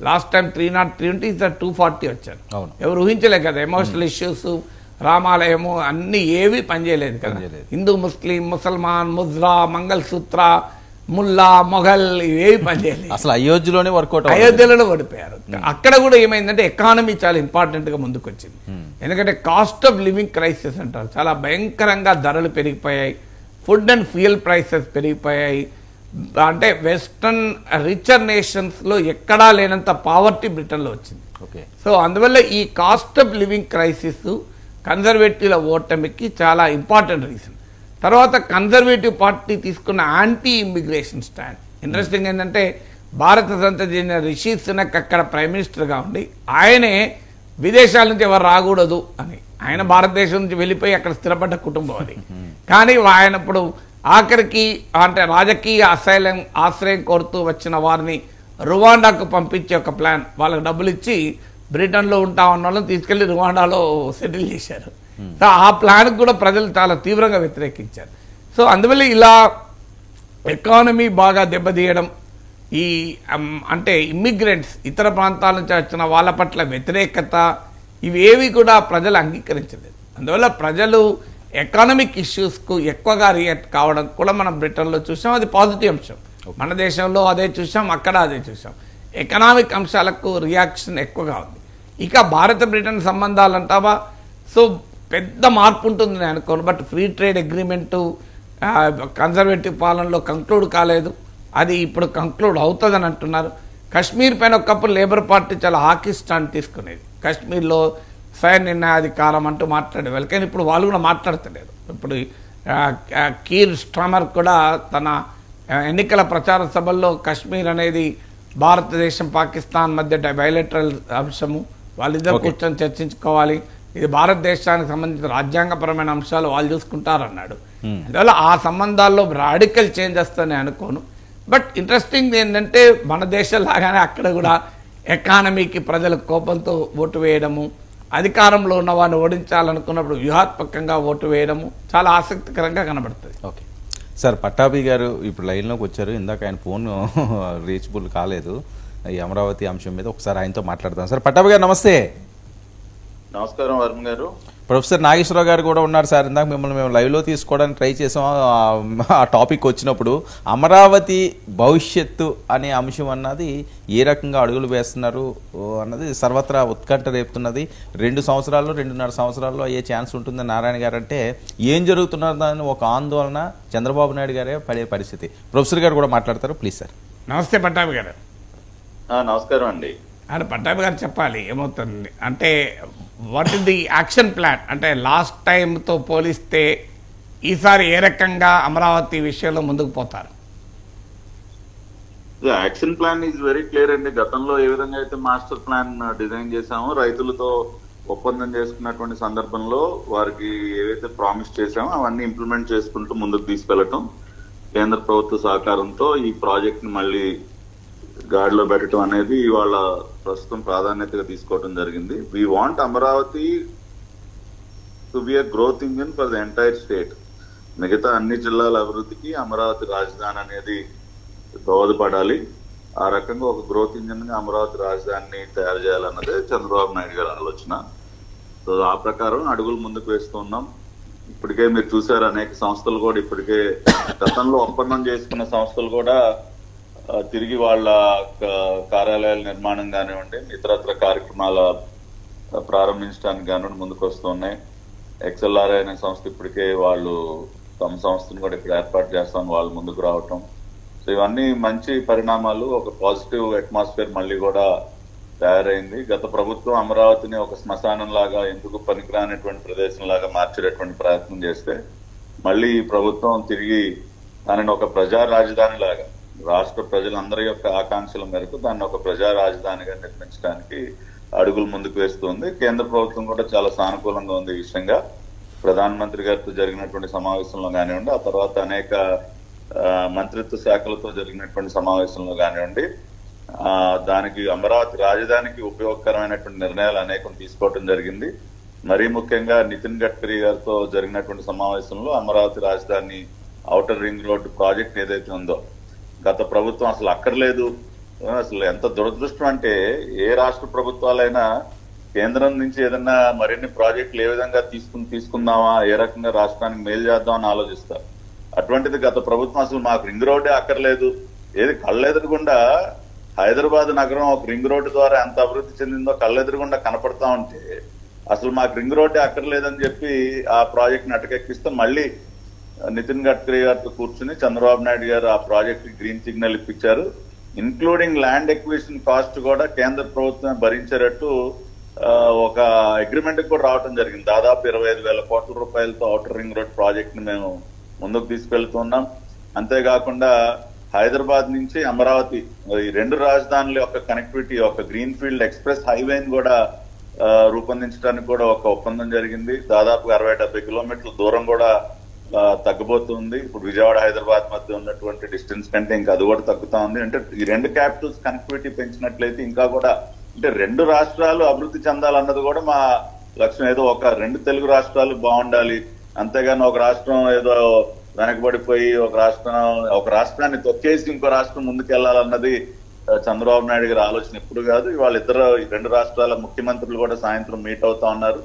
[SPEAKER 1] లాస్ట్ టైం 303 ఉంటే ఈసారి 240 వచ్చారు. ఎవరు ఊహించలే కదా. ఎమోషనల్ ఇష్యూస్, రామాలయము అన్ని ఏవి పనిచేయలేదు కదా. హిందూ, ముస్లిం, ముసల్మాన్, ముజ్రా, మంగళ సూత్ర, ముల్లా, మొఘల్ ఇవేవి పనిచేయలేదు.
[SPEAKER 2] అసలు అయోధ్యలోనే వర్కౌట్,
[SPEAKER 1] అయోధ్యలో ఓడిపోయారు. అక్కడ కూడా ఏమైందంటే ఎకానమీ చాలా ఇంపార్టెంట్ గా ముందుకు వచ్చింది. ఎందుకంటే కాస్ట్ ఆఫ్ లివింగ్ క్రైసిస్ అంటారు, చాలా భయంకరంగా ధరలు పెరిగిపోయాయి. ఫుడ్ అండ్ ఫ్యూయల్ ప్రైసెస్ పెరిగిపోయాయి. అంటే వెస్టర్న్ రిచర్ నేషన్స్ లో ఎక్కడా లేనంత పావర్టీ బ్రిటన్లో వచ్చింది. సో అందువల్ల ఈ కాస్ట్ ఆఫ్ లివింగ్ క్రైసిస్ కన్జర్వేటివ్ల ఓటమికి చాలా ఇంపార్టెంట్ రీజన్. తర్వాత కన్జర్వేటివ్ పార్టీ తీసుకున్న యాంటీ ఇమిగ్రేషన్ స్టాండ్. ఇంట్రెస్టింగ్ ఏంటంటే భారత సంతతి చెందిన రిషి సునక్ అక్కడ ప్రైమ్ మినిస్టర్గా ఉండి ఆయనే విదేశాల నుంచి ఎవరు రాకూడదు అని, ఆయన భారతదేశం నుంచి వెళ్ళిపోయి అక్కడ స్థిరపడ్డ కుటుంబం అది. కానీ ఆయన ఇప్పుడు ఆఖరికి అంటే రాజకీయ ఆశ్రయం కోరుతూ వచ్చిన వారిని రువాండాకు పంపించే ఒక ప్లాన్, వాళ్ళకి డబ్బులు ఇచ్చి బ్రిటన్లో ఉంటా ఉన్న వాళ్ళని తీసుకెళ్లి రువాండాలో సెటిల్ చేశారు. సో ఆ ప్లాన్కి కూడా ప్రజలు చాలా తీవ్రంగా వ్యతిరేకించారు. సో అందువల్ల ఇలా ఎకానమీ బాగా దెబ్బతీయడం, ఈ అంటే ఇమ్మిగ్రెంట్స్ ఇతర ప్రాంతాల నుంచి వచ్చిన వాళ్ళ పట్ల వ్యతిరేకత, ఇవేవి కూడా ప్రజలు అంగీకరించలేదు. అందువల్ల ప్రజలు ఎకానమిక్ ఇష్యూస్కు ఎక్కువగా రియాక్ట్ కావడం కూడా మనం బ్రిటన్లో చూసాం. అది పాజిటివ్ అంశం. మన దేశంలో అదే చూసాం, అక్కడ అదే చూసాం. ఎకనామిక్ అంశాలకు రియాక్షన్ ఎక్కువగా ఉంది. ఇక భారత బ్రిటన్ సంబంధాలు అంటావా, సో పెద్ద మార్పు ఉంటుంది నేను అనుకోను. But free trade agreement conservative పాలనలో కంక్లూడ్ కాలేదు, అది ఇప్పుడు కంక్లూడ్ అవుతుందని అంటున్నారు. కశ్మీర్ పైన ఒకప్పుడు లేబర్ పార్టీ చాలా హాకీ స్టాండ్ తీసుకునేది, కశ్మీర్లో స్వయం నిర్ణయాధికారం అంటూ మాట్లాడేవాళ్ళు. కానీ ఇప్పుడు వాళ్ళు కూడా మాట్లాడతలేరు. ఇప్పుడు కీర్ స్టామర్ కూడా తన ఎన్నికల ప్రచార సభల్లో కశ్మీర్ అనేది భారతదేశం పాకిస్తాన్ మధ్య బైలేటరల్ అంశము, వాళ్ళిద్దరు కూర్చొని చర్చించుకోవాలి, ఇది భారతదేశానికి సంబంధించిన రాజ్యాంగపరమైన అంశాలు వాళ్ళు చూసుకుంటారన్నాడు. అందువల్ల ఆ సంబంధాల్లో రాడికల్ చేంజ్ వస్తుందని అనుకోను. బట్ ఇంట్రెస్టింగ్ ఏంటంటే మన దేశం లాగానే అక్కడ కూడా ఎకానమీకి ప్రజల కోపంతో ఓటు వేయడము, అధికారంలో ఉన్న వారిని ఓడించాలనుకున్నప్పుడు వ్యూహాత్మకంగా ఓటు వేయడము చాలా ఆసక్తికరంగా కనబడుతుంది.
[SPEAKER 2] ఓకే సార్, పట్టాభి గారు ఇప్పుడు లైన్లోకి వచ్చారు. ఇందాక ఆయన ఫోన్ రీచబుల్ కాలేదు ఈ అమరావతి అంశం మీద. ఒకసారి ఆయనతో మాట్లాడతాం. సార్ పట్టాభి గారు నమస్తే.
[SPEAKER 8] నమస్కారం వర్మ గారు.
[SPEAKER 2] ప్రొఫెసర్ నాగేశ్వరరావు గారు కూడా ఉన్నారు సార్. ఇందాక మిమ్మల్ని మేము లైవ్లో తీసుకోవడానికి ట్రై చేసాం. ఆ టాపిక్ వచ్చినప్పుడు అమరావతి భవిష్యత్తు అనే అంశం అన్నది ఏ రకంగా అడుగులు వేస్తున్నారు అన్నది సర్వత్రా ఉత్కంఠ రేపుతున్నది. 2 సంవత్సరాల్లో 2.5 సంవత్సరాల్లో అయ్యే ఛాన్స్ ఉంటుందని నారాయణ గారు అంటే ఏం జరుగుతున్నదని ఒక ఆందోళన చంద్రబాబు నాయుడు గారే పడే పరిస్థితి. ప్రొఫెసర్ గారు కూడా మాట్లాడతారు, ప్లీజ్ సార్.
[SPEAKER 1] నమస్తే పట్టాభి గారు.
[SPEAKER 8] నమస్కారం అండి.
[SPEAKER 1] అంటే పట్టాభి గారు చెప్పాలి ఏమవుతుంది అంటే what is the action plan, అంటే లాస్ట్ టైంతో పోలిస్తే ఈసారి ఏ రకంగా అమరావతి విషయంలో ముందుకు పోతారు?
[SPEAKER 8] Action plan is very clear అండి. గతంలో ఏ విధంగా అయితే మాస్టర్ ప్లాన్ డిజైన్ చేశామో, రైతులతో ఒప్పందం చేసుకున్నటువంటి సందర్భంలో వారికి ఏవైతే ప్రామిస్ చేశామో అవన్నీ ఇంప్లిమెంట్ చేసుకుంటూ ముందుకు తీసుకెళ్లటం, కేంద్ర ప్రభుత్వ సహకారంతో ఈ ప్రాజెక్ట్ ని మళ్ళీ గాడిలో పెట్టడం అనేది ఇవాళ ప్రస్తుతం ప్రాధాన్యతగా తీసుకోవడం జరిగింది. We want Amaravati to be a growth engine for the entire state. మిగతా అన్ని జిల్లాల అభివృద్ధికి అమరావతి రాజధాని అనేది దోహదపడాలి. ఆ రకంగా ఒక గ్రోత్ ఇంజిన్ గా అమరావతి రాజధానిని తయారు చేయాలన్నదే చంద్రబాబు నాయుడు గారి ఆలోచన. సో ఆ ప్రకారం అడుగులు ముందుకు వేస్తున్నాం. ఇప్పటికే మీరు చూసారు, అనేక సంస్థలు కూడా ఇప్పటికే గతంలో ఒప్పందం చేసుకున్న సంస్థలు కూడా తిరిగి వాళ్ళ కార్యాలయాల నిర్మాణం కానివ్వండి, ఇతరత్ర కార్యక్రమాల ప్రారంభించడానికి కానివ్వండి ముందుకు వస్తున్నాయి. XLRI అనే సంస్థ ఇప్పటికే వాళ్ళు తమ సంస్థను కూడా ఇక్కడ ఏర్పాటు చేస్తామని వాళ్ళు ముందుకు రావటం. సో ఇవన్నీ మంచి పరిణామాలు. ఒక పాజిటివ్ అట్మాస్ఫియర్ మళ్ళీ కూడా తయారైంది. గత ప్రభుత్వం అమరావతిని ఒక శ్మశానం లాగా, ఎందుకు పనికిరానటువంటి ప్రదేశం లాగా మార్చేటటువంటి ప్రయత్నం చేస్తే, మళ్ళీ ఈ ప్రభుత్వం తిరిగి దానిని ఒక ప్రజా రాజధాని లాగా, రాష్ట్ర ప్రజలందరి యొక్క ఆకాంక్షల మేరకు దాన్ని ఒక ప్రజా రాజధానిగా నిర్మించడానికి అడుగులు ముందుకు వేస్తుంది. కేంద్ర ప్రభుత్వం కూడా చాలా సానుకూలంగా ఉంది ఈ విషయంగా. ప్రధానమంత్రి గారితో జరిగినటువంటి సమావేశంలో కానివ్వండి, ఆ తర్వాత అనేక మంత్రిత్వ శాఖలతో జరిగినటువంటి సమావేశంలో కానివ్వండి, దానికి అమరావతి రాజధానికి ఉపయోగకరమైనటువంటి నిర్ణయాలు అనేకం తీసుకోవడం జరిగింది. మరీ ముఖ్యంగా నితిన్ గడ్కరీ గారితో జరిగినటువంటి సమావేశంలో అమరావతి రాజధాని ఔటర్ రింగ్ రోడ్డు ప్రాజెక్ట్ ఏదైతే ఉందో, గత ప్రభుత్వం అసలు అక్కర్లేదు. అసలు ఎంత దురదృష్టం అంటే, ఏ రాష్ట్ర ప్రభుత్వాలైనా కేంద్రం నుంచి ఏదన్నా మరిన్ని ప్రాజెక్టులు ఏ విధంగా తీసుకుందామా, ఏ రకంగా రాష్ట్రానికి మేలు చేద్దామని ఆలోచిస్తారు. అటువంటిది గత ప్రభుత్వం అసలు మాకు రింగ్ రోడ్డే అక్కర్లేదు, ఏది కళ్ళెదురుగుండా హైదరాబాద్ నగరం ఒక రింగ్ రోడ్డు ద్వారా ఎంత అభివృద్ధి చెందిందో కళ్ళెదురుగుండా కనపడతా ఉంటే అసలు మాకు రింగ్ రోడ్డే అక్కర్లేదని చెప్పి ఆ ప్రాజెక్ట్ ని అటకెక్కిస్తే, మళ్ళీ నితిన్ గడ్కరీ గారితో కూర్చుని చంద్రబాబు నాయుడు గారు ఆ ప్రాజెక్ట్ కి గ్రీన్ సిగ్నల్ ఇప్పించారు. ఇన్క్లూడింగ్ ల్యాండ్ ఎక్విజిషన్ కాస్ట్ కూడా కేంద్ర ప్రభుత్వం భరించేటట్టు ఒక అగ్రిమెంట్ కూడా రావడం జరిగింది. దాదాపు 25,000 కోట్ల రూపాయలతో ఔటర్ రింగ్ రోడ్ ప్రాజెక్ట్ ని మేము ముందుకు తీసుకెళ్తున్నాం. అంతేకాకుండా హైదరాబాద్ నుంచి అమరావతి ఈ 2 రాజధానుల యొక్క కనెక్టివిటీ, ఒక గ్రీన్ ఫీల్డ్ ఎక్స్ప్రెస్ హైవేని కూడా రూపొందించడానికి కూడా ఒక ఒప్పందం జరిగింది. దాదాపు 60-70 కిలోమీటర్ల దూరం కూడా తగ్గబోతుంది. ఇప్పుడు విజయవాడ హైదరాబాద్ మధ్య ఉన్నటువంటి డిస్టెన్స్ కంటే ఇంకా అది కూడా తగ్గుతా ఉంది. అంటే ఈ 2 క్యాపిటల్స్ కనెక్టివిటీ పెంచినట్లయితే ఇంకా కూడా, అంటే 2 రాష్ట్రాలు అభివృద్ధి చెందాలన్నది కూడా మా లక్ష్యం ఏదో ఒక 2 తెలుగు రాష్ట్రాలు బాగుండాలి, అంతేగాని ఒక రాష్ట్రం ఏదో వెనకబడిపోయి ఒక రాష్ట్రాన్ని తొక్కేసి ఇంకో రాష్ట్రం ముందుకెళ్లాలన్నది చంద్రబాబు నాయుడు గారి ఆలోచన ఎప్పుడు కాదు. వాళ్ళిద్దరు 2 రాష్ట్రాల ముఖ్యమంత్రులు కూడా సాయంత్రం మీట్ అవుతా ఉన్నారు.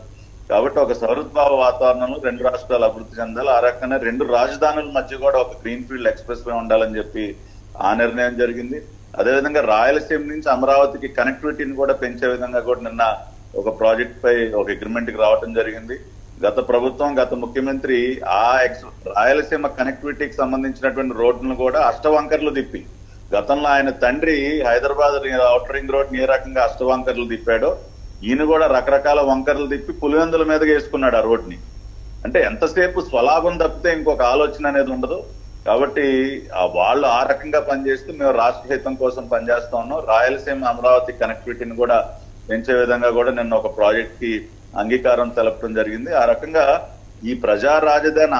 [SPEAKER 8] కాబట్టి ఒక సౌహృద్భావ వాతావరణంలో 2 రాష్ట్రాలు అభివృద్ధి చెందాలి. ఆ రకంగా 2 రాజధానుల మధ్య కూడా ఒక గ్రీన్ ఫీల్డ్ ఎక్స్ప్రెస్ వే ఉండాలని చెప్పి ఆ నిర్ణయం జరిగింది. అదేవిధంగా రాయలసీమ నుంచి అమరావతికి కనెక్టివిటీని కూడా పెంచే విధంగా కూడా నిన్న ఒక ప్రాజెక్ట్ పై ఒక అగ్రిమెంట్ కి రావడం జరిగింది. గత ప్రభుత్వం, గత ముఖ్యమంత్రి రాయలసీమ కనెక్టివిటీకి సంబంధించినటువంటి రోడ్లను కూడా అష్టవంకర్లు తిప్పి, గతంలో ఆయన తండ్రి హైదరాబాద్ ఔటర్ రింగ్ రోడ్ ఏ రకంగా అష్టవంకర్లు తిప్పాడో ఈయన కూడా రకరకాల వంకర్లు తిప్పి పులివెందుల మీదగా వేసుకున్నాడు ఆ రోడ్ ని. అంటే ఎంతసేపు స్వలాభం తప్పితే ఇంకొక ఆలోచన అనేది ఉండదు. కాబట్టి వాళ్ళు ఆ రకంగా పనిచేస్తూ మేము రాష్ట్ర హితం కోసం పనిచేస్తా ఉన్నాం. రాయలసీమ అమరావతి కనెక్టివిటీని కూడా పెంచే విధంగా కూడా నిన్న ఒక ప్రాజెక్ట్ కి అంగీకారం తెలపడం జరిగింది. ఆ రకంగా ఈ ప్రజా రాజధాని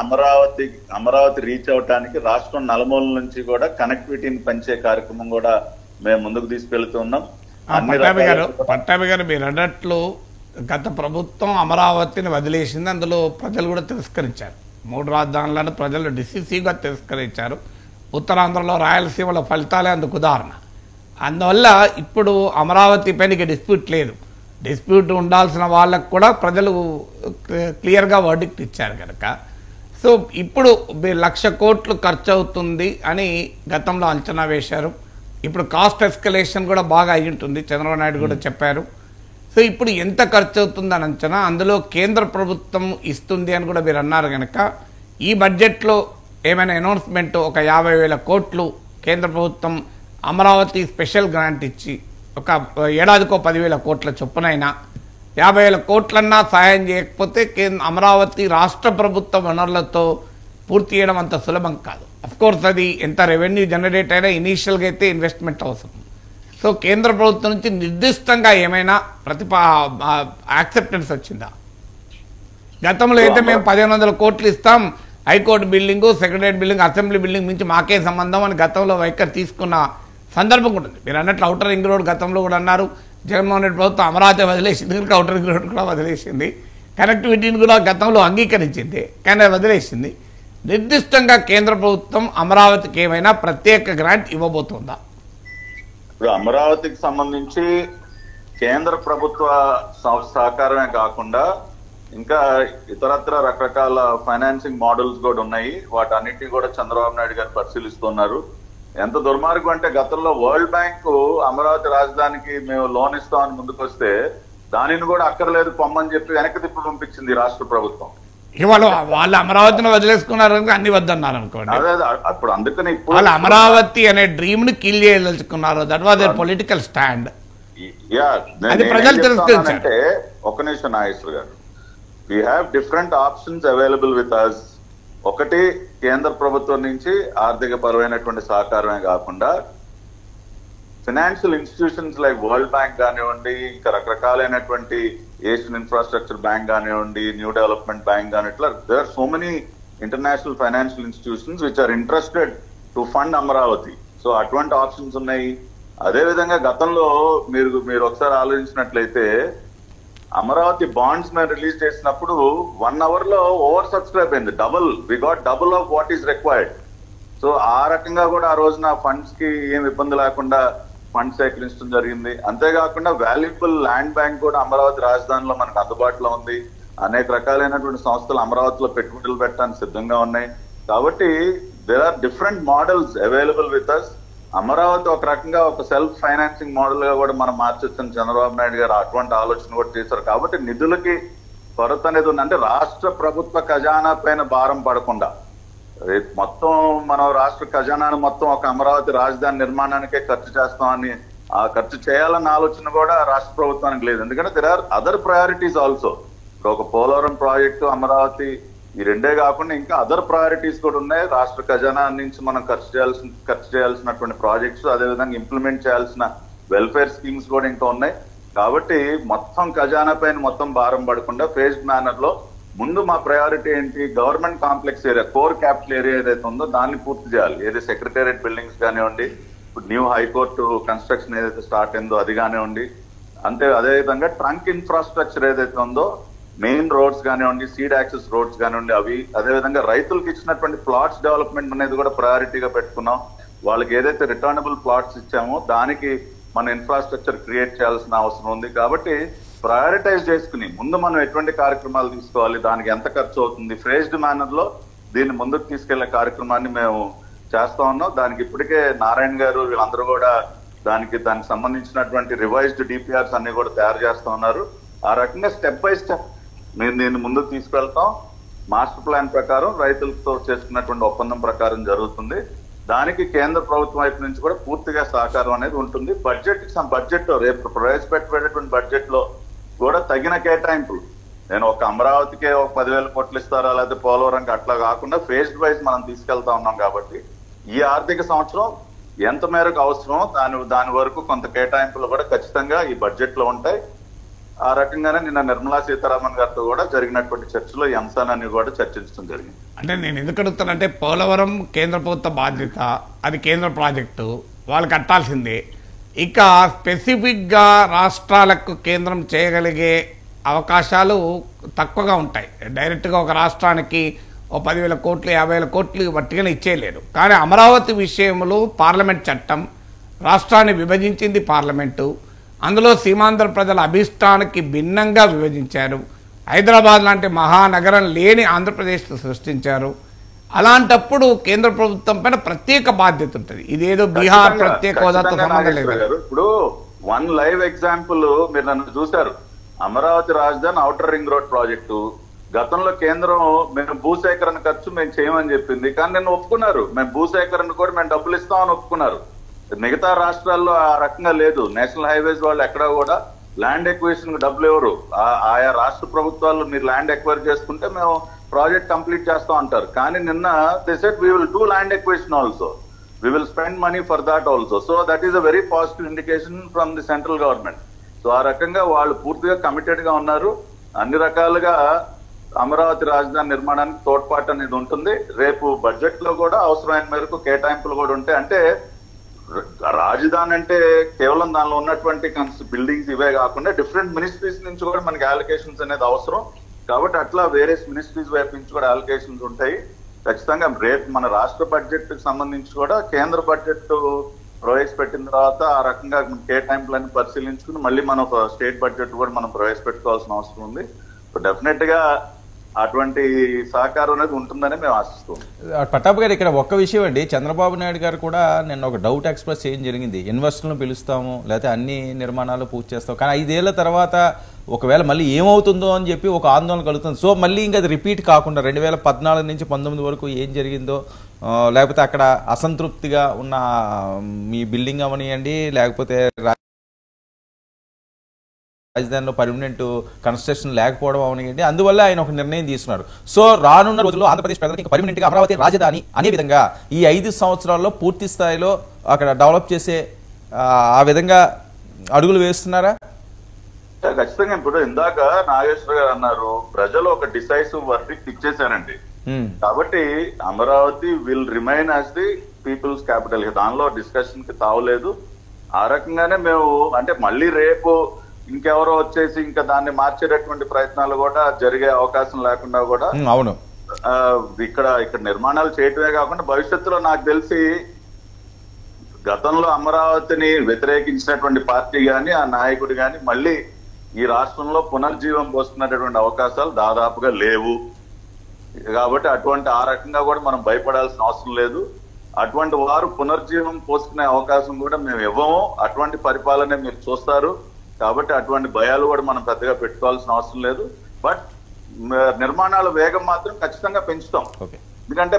[SPEAKER 8] అమరావతి రీచ్ అవటానికి రాష్ట్రం నలుమూల నుంచి కూడా కనెక్టివిటీని పెంచే కార్యక్రమం కూడా మేము ముందుకు తీసుకెళ్తున్నాం.
[SPEAKER 1] పట్టాభి గారు మీరు అన్నట్లు గత ప్రభుత్వం అమరావతిని వదిలేసింది, అందులో ప్రజలు కూడా తిరస్కరించారు. 3 రాజధానులను ప్రజలు డిసిసిగా తిరస్కరించారు. ఉత్తరాంధ్రలో రాయలసీమలో ఫలితాలే అందుకు ఉదాహరణ. అందువల్ల ఇప్పుడు అమరావతి పైన డిస్ప్యూట్ లేదు. డిస్ప్యూట్ ఉండాల్సిన వాళ్ళకు కూడా ప్రజలు క్లియర్గా వర్డిక్ట్ ఇచ్చారు కనుక సో ఇప్పుడు 1,00,000 కోట్లు ఖర్చు అవుతుంది అని గతంలో అంచనా వేశారు. ఇప్పుడు కాస్ట్ ఎస్కలేషన్ కూడా బాగా అయి ఉంటుంది, చంద్రబాబు నాయుడు కూడా చెప్పారు. సో ఇప్పుడు ఎంత ఖర్చు అవుతుందని అంచనా, అందులో కేంద్ర ప్రభుత్వం ఇస్తుంది అని కూడా మీరు అన్నారు కనుక ఈ బడ్జెట్లో ఏమైనా అనౌన్స్మెంట్ ఒక 50,000 కోట్లు కేంద్ర ప్రభుత్వం అమరావతి స్పెషల్ గ్రాంట్ ఇచ్చి ఒక ఏడాదికో 10,000 కోట్ల చొప్పునైనా 50,000 కోట్లన్నా సాయం చేయకపోతే అమరావతి రాష్ట్ర ప్రభుత్వ వనరులతో పూర్తి చేయడం అంత సులభం కాదు. అఫ్కోర్స్ అది ఎంత రెవెన్యూ జనరేట్ అయినా ఇనీషియల్గా అయితే ఇన్వెస్ట్మెంట్ అవసరం. సో కేంద్ర ప్రభుత్వం నుంచి నిర్దిష్టంగా ఏమైనా యాక్సెప్టెన్స్ వచ్చిందా? గతంలో అయితే మేము 1,500 కోట్లు ఇస్తాం, high court building, secretariat building, assembly building నుంచి మాకే సంబంధం అని గతంలో వైఖరి తీసుకున్న సందర్భం ఉంటుంది. మీరు అన్నట్లు ఔటర్ రింగ్ రోడ్ గతంలో కూడా అన్నారు. జగన్మోహన్ రెడ్డి ప్రభుత్వం అమరావతి వదిలేసింది కనుక ఔటర్ రింగ్ రోడ్ కూడా వదిలేసింది, కనెక్టివిటీని కూడా గతంలో అంగీకరించింది కానీ వదిలేసింది. నిర్దిష్టంగా కేంద్ర ప్రభుత్వం అమరావతికి ఏమైనా ప్రత్యేక గ్రాంట్ ఇవ్వబోతుందా?
[SPEAKER 8] ఇప్పుడు అమరావతికి సంబంధించి కేంద్ర ప్రభుత్వ సహకారమే కాకుండా ఇంకా ఇతరత్ర రకరకాల ఫైనాన్సింగ్ మోడల్స్ కూడా ఉన్నాయి. వాటన్నిటిని కూడా చంద్రబాబు నాయుడు గారు పరిశీలిస్తున్నారు. ఎంత దుర్మార్గం అంటే గతంలో వరల్డ్ బ్యాంక్ అమరావతి రాజధానికి మేము లోన్ ఇస్తామని ముందుకు వస్తే దానిని కూడా అక్కర్లేదు పొమ్మని చెప్పి వెనక్కి తిప్పి పంపించింది రాష్ట్ర ప్రభుత్వం.
[SPEAKER 1] ఇవాళ వాళ్ళు అమరావతిని వదిలేసుకున్నారు అన్ని వద్దన్నారు అనుకోండి.
[SPEAKER 8] అదే అప్పుడు అందుకని
[SPEAKER 1] వాళ్ళు అమరావతి అనే డ్రీమ్ ని కిల్ చేయదలుచుకున్నారు. That was a political stand. అది ప్రజలు తెలుసుకుంటే
[SPEAKER 8] ఒక నిమిషం Nageshwar garu, we have different options available with us. ఒకటి కేంద్ర ప్రభుత్వం నుంచి ఆర్థిక పరమైనటువంటి సహకారమే కాకుండా financial institutions like world bank కానివ్వండి, ఇంకా రకరకాలైనటువంటి ఏషియన్ ఇన్ఫ్రాస్ట్రక్చర్ బ్యాంక్ కానివ్వండి, న్యూ డెవలప్మెంట్ బ్యాంక్ కానీ ఇట్లా there are so many international financial institutions which are interested to fund Amaravati. So అటువంటి ఆప్షన్స్ ఉన్నాయి. అదేవిధంగా గతంలో మీరు ఒకసారి ఆలోచించినట్లయితే అమరావతి బాండ్స్ మేము రిలీజ్ చేసినప్పుడు 1 hour లో ఓవర్ సబ్స్క్రైబ్ అయింది. We got double of what is required. So ఆ రకంగా కూడా ఆ రోజున ఫండ్స్ కి ఏం ఇబ్బంది లేకుండా ఫండ్స్ సేకరించడం జరిగింది. అంతేకాకుండా వాల్యుబుల్ ల్యాండ్ బ్యాంక్ కూడా అమరావతి రాజధానిలో మనకు అందుబాటులో ఉంది. అనేక రకాలైనటువంటి సంస్థలు అమరావతిలో పెట్టుబడులు పెట్టడానికి సిద్ధంగా ఉన్నాయి. కాబట్టి there are different models available with us. Amaravati ఒక రకంగా ఒక సెల్ఫ్ ఫైనాన్సింగ్ మోడల్ గా కూడా మనం మార్చొచ్చని చంద్రబాబు నాయుడు గారు అటువంటి ఆలోచన కూడా చేశారు. కాబట్టి నిధులకి కొరత అనేది ఉంది. అంటే రాష్ట్ర ప్రభుత్వ ఖజానా పైన భారం పడకుండా మొత్తం మనం రాష్ట్ర ఖజానాను మొత్తం ఒక అమరావతి రాజధాని నిర్మాణానికే ఖర్చు చేస్తామని ఆ ఖర్చు చేయాలన్న ఆలోచన కూడా రాష్ట్ర ప్రభుత్వానికి లేదు. ఎందుకంటే there are other priorities also. ఇప్పుడు ఒక పోలవరం ప్రాజెక్టు, అమరావతి ఈ రెండే కాకుండా ఇంకా అదర్ ప్రయారిటీస్ కూడా ఉన్నాయి. రాష్ట్ర ఖజానా నుంచి మనం ఖర్చు చేయాల్సినటువంటి ప్రాజెక్ట్స్, అదేవిధంగా ఇంప్లిమెంట్ చేయాల్సిన వెల్ఫేర్ స్కీమ్స్ కూడా ఇంకా ఉన్నాయి. కాబట్టి మొత్తం ఖజానా పైన మొత్తం భారం పడకుండా ఫేజ్డ్ మేనర్ లో ముందు మా ప్రయారిటీ ఏంటి, government complex area, core capital area ఏదైతే ఉందో దాన్ని పూర్తి చేయాలి. ఏది సెక్రటేరియట్ బిల్డింగ్స్ కానివ్వండి, ఇప్పుడు న్యూ హైకోర్టు కన్స్ట్రక్షన్ ఏదైతే స్టార్ట్ అయిందో అది కానివ్వండి, అదేవిధంగా ట్రంక్ ఇన్ఫ్రాస్ట్రక్చర్ ఏదైతే ఉందో మెయిన్ రోడ్స్ కానివ్వండి, సీడ్ యాక్సెస్ రోడ్స్ కానివ్వండి, అవి అదేవిధంగా రైతులకు ఇచ్చినటువంటి ప్లాట్స్ డెవలప్మెంట్ అనేది కూడా ప్రయారిటీగా పెట్టుకున్నాం. వాళ్ళకి ఏదైతే రిటర్నబుల్ ప్లాట్స్ ఇచ్చామో దానికి మన ఇన్ఫ్రాస్ట్రక్చర్ క్రియేట్ చేయాల్సిన అవసరం ఉంది. కాబట్టి ప్రయారిటైజ్ చేసుకుని ముందు మనం ఎటువంటి కార్యక్రమాలు తీసుకోవాలి, దానికి ఎంత ఖర్చు అవుతుంది, ఫేజ్డ్ మేనర్ లో దీన్ని ముందుకు తీసుకెళ్లే కార్యక్రమాన్ని మేము చేస్తా ఉన్నాం. దానికి ఇప్పటికే నారాయణ గారు వీళ్ళందరూ కూడా దానికి సంబంధించినటువంటి రివైజ్డ్ డిపిఆర్స్ అన్ని కూడా తయారు చేస్తా ఉన్నారు. ఆ రకంగా స్టెప్ బై స్టెప్ మేము దీన్ని ముందుకు తీసుకెళ్తాం. మాస్టర్ ప్లాన్ ప్రకారం రైతులతో చేసుకున్నటువంటి ఒప్పందం ప్రకారం జరుగుతుంది. దానికి కేంద్ర ప్రభుత్వం వైపు నుంచి కూడా పూర్తిగా సహకారం అనేది ఉంటుంది. బడ్జెట్ రేపు ప్రవేశపెట్టేటువంటి బడ్జెట్ లో కూడా తగిన కేటాయింపులు, నేను ఒక అమరావతికే ఒక 10,000 కోట్లు ఇస్తారా లేకపోతే పోలవరంకి అట్లా కాకుండా ఫేజ్డ్ వైజ్ మనం తీసుకెళ్తా ఉన్నాం. కాబట్టి ఈ ఆర్థిక సంవత్సరం ఎంత మేరకు అవసరమో దాని వరకు కొంత కేటాయింపులు కూడా ఖచ్చితంగా ఈ బడ్జెట్ లో ఉంటాయి. ఆ రకంగానే నిన్న నిర్మలా సీతారామన్ గారితో కూడా జరిగినటువంటి చర్చలో ఈ అంశాలన్నీ కూడా చర్చించడం జరిగింది.
[SPEAKER 1] అంటే నేను ఎందుకు అడుగుతానంటే పోలవరం కేంద్ర ప్రభుత్వ బాధ్యత, అది కేంద్ర ప్రాజెక్టు, వాళ్ళు కట్టాల్సిందే. ఇక స్పెసిఫిక్గా రాష్ట్రాలకు కేంద్రం చేయగలిగే అవకాశాలు తక్కువగా ఉంటాయి. డైరెక్ట్గా ఒక రాష్ట్రానికి ఓ 10,000 కోట్లు 50,000 కోట్లు వట్టిగానే ఇచ్చేయలేరు. కానీ అమరావతి విషయంలో పార్లమెంట్ చట్టం, రాష్ట్రాన్ని విభజించింది పార్లమెంటు, అందులో సీమాంధ్ర ప్రజల అభిష్టానికి భిన్నంగా విభజించారు. హైదరాబాద్ లాంటి మహానగరం లేని ఆంధ్రప్రదేశ్ సృష్టించారు. అలాంటప్పుడు కేంద్ర ప్రభుత్వం పైన ప్రత్యేక బాధ్యత ఉంటుంది. ఇదేదో బీహార్ ప్రత్యేక హోదాతో సంబంధం లేదు.
[SPEAKER 8] ఇప్పుడు వన్ లైవ్ ఎగ్జాంపుల్ మీరు నన్ను చూశారు. అమరావతి రాజధాని ఔటర్ రింగ్ రోడ్ ప్రాజెక్టు గతంలో కేంద్రం మేము భూసేకరణ ఖర్చు మేము చేయమని చెప్పింది, కానీ నేను ఒప్పుకున్నారు. మేము భూసేకరణ కూడా మేము డబ్బులు ఇస్తామని ఒప్పుకున్నారు. మిగతా రాష్ట్రాల్లో ఆ రకంగా లేదు. నేషనల్ హైవేస్ వాళ్ళు ఎక్కడా కూడా ల్యాండ్ ఎక్విజిషన్ డబ్బులు ఎవరు, ఆయా రాష్ట్ర ప్రభుత్వాలు మీరు ల్యాండ్ ఎక్వైర్ చేసుకుంటే మేము ప్రాజెక్ట్ కంప్లీట్ చేస్తాం అంటారు. కానీ నిన్న they said we will do land acquisition also, we will spend money for that also. So that is a very positive indication from the central government. So ఆ రకంగా వాళ్ళు పూర్తిగా కమిటెడ్ గా ఉన్నారు. అన్ని రకాలుగా అమరావతి రాజధాని నిర్మాణానికి తోడ్పాటు అనేది ఉంటుంది. రేపు బడ్జెట్ లో కూడా అవసరమైన మేరకు కేటాయింపులు కూడా ఉంటాయి. అంటే రాజధాని అంటే కేవలం దానిలో ఉన్నటువంటి బిల్డింగ్స్ ఇవే కాకుండా డిఫరెంట్ మినిస్ట్రీస్ నుంచి కూడా మనకి అలొకేషన్స్ అనేది అవసరం. కాబట్టి అట్లా వేరే మినిస్ట్రీస్ వైపు నుంచి కూడా అలొకేషన్స్ ఉంటాయి. ఖచ్చితంగా రేపు మన రాష్ట్ర బడ్జెట్ కి సంబంధించి కూడా కేంద్ర బడ్జెట్ ప్రవేశపెట్టిన తర్వాత ఆ రకంగా కేటాయింపులను పరిశీలించుకుని మళ్ళీ మనం స్టేట్ బడ్జెట్ కూడా మనం ప్రవేశపెట్టుకోవాల్సిన అవసరం ఉంది. డెఫినెట్ గా అటువంటి సహకారం అనేది ఉంటుందని మేము ఆశిస్తాం.
[SPEAKER 2] పట్టాభి గారు, ఇక్కడ ఒక్క విషయం అండి, చంద్రబాబు నాయుడు గారు కూడా నిన్న ఒక డౌట్ ఎక్స్ప్రెస్ చేయడం జరిగింది. ఇన్వెస్టర్లను పిలుస్తాము లేకపోతే అన్ని నిర్మాణాలు పూర్తి చేస్తాం, కానీ 5 ఏళ్ల తర్వాత ఒకవేళ మళ్ళీ ఏమవుతుందో అని చెప్పి ఒక ఆందోళన కలుగుతుంది. సో మళ్ళీ ఇంకా అది రిపీట్ కాకుండా 2014 నుంచి 19 వరకు ఏం జరిగిందో, లేకపోతే అక్కడ అసంతృప్తిగా ఉన్న మీ బిల్డింగ్ అవనియండి, లేకపోతే రాజధానిలో పర్మనెంట్ కన్స్ట్రక్షన్ లేకపోవడం అవనియండి, అందువల్ల ఆయన ఒక నిర్ణయం తీసుకున్నారు. సో రానున్న రోజుల్లో ఆంధ్రప్రదేశ్ ప్రజలకు పర్మనెంట్ గా అమరావతి రాజధాని అనే విధంగా ఈ 5 సంవత్సరాల్లో పూర్తి స్థాయిలో అక్కడ డెవలప్ చేసే ఆ విధంగా అడుగులు వేస్తున్నారా?
[SPEAKER 8] ఖచ్చితంగా. ఇప్పుడు ఇందాక నాగేశ్వర గారు అన్నారు, ప్రజలు ఒక డిసైసివ్ వర్డిక్ట్ ఇచ్చేసారండి. కాబట్టి Amaravati will remain as the people's capital, దానిలో డిస్కషన్ కి తావలేదు. ఆ రకంగానే మేము అంటే మళ్ళీ రేపు ఇంకెవరో వచ్చేసి ఇంకా దాన్ని మార్చేటటువంటి ప్రయత్నాలు కూడా జరిగే అవకాశం లేకుండా కూడా
[SPEAKER 2] అవును
[SPEAKER 8] ఇక్కడ నిర్మాణాలు చేయటమే కాకుండా భవిష్యత్తులో నాకు తెలిసి గతంలో అమరావతిని వ్యతిరేకించినటువంటి పార్టీ గాని ఆ నాయకుడు గాని మళ్ళీ ఈ రాష్ట్రంలో పునర్జీవం పోస్తున్నటువంటి అవకాశాలు దాదాపుగా లేవు. కాబట్టి అటువంటి ఆ రకంగా కూడా మనం భయపడాల్సిన అవసరం లేదు. అటువంటి వారు పునర్జీవం పోసుకునే అవకాశం కూడా మేము ఇవ్వము. అటువంటి పరిపాలనే మీరు చూస్తారు. కాబట్టి అటువంటి భయాలు కూడా మనం పెద్దగా పెట్టుకోవాల్సిన అవసరం లేదు. బట్ నిర్మాణాల వేగం మాత్రం ఖచ్చితంగా పెంచుతాం. ఎందుకంటే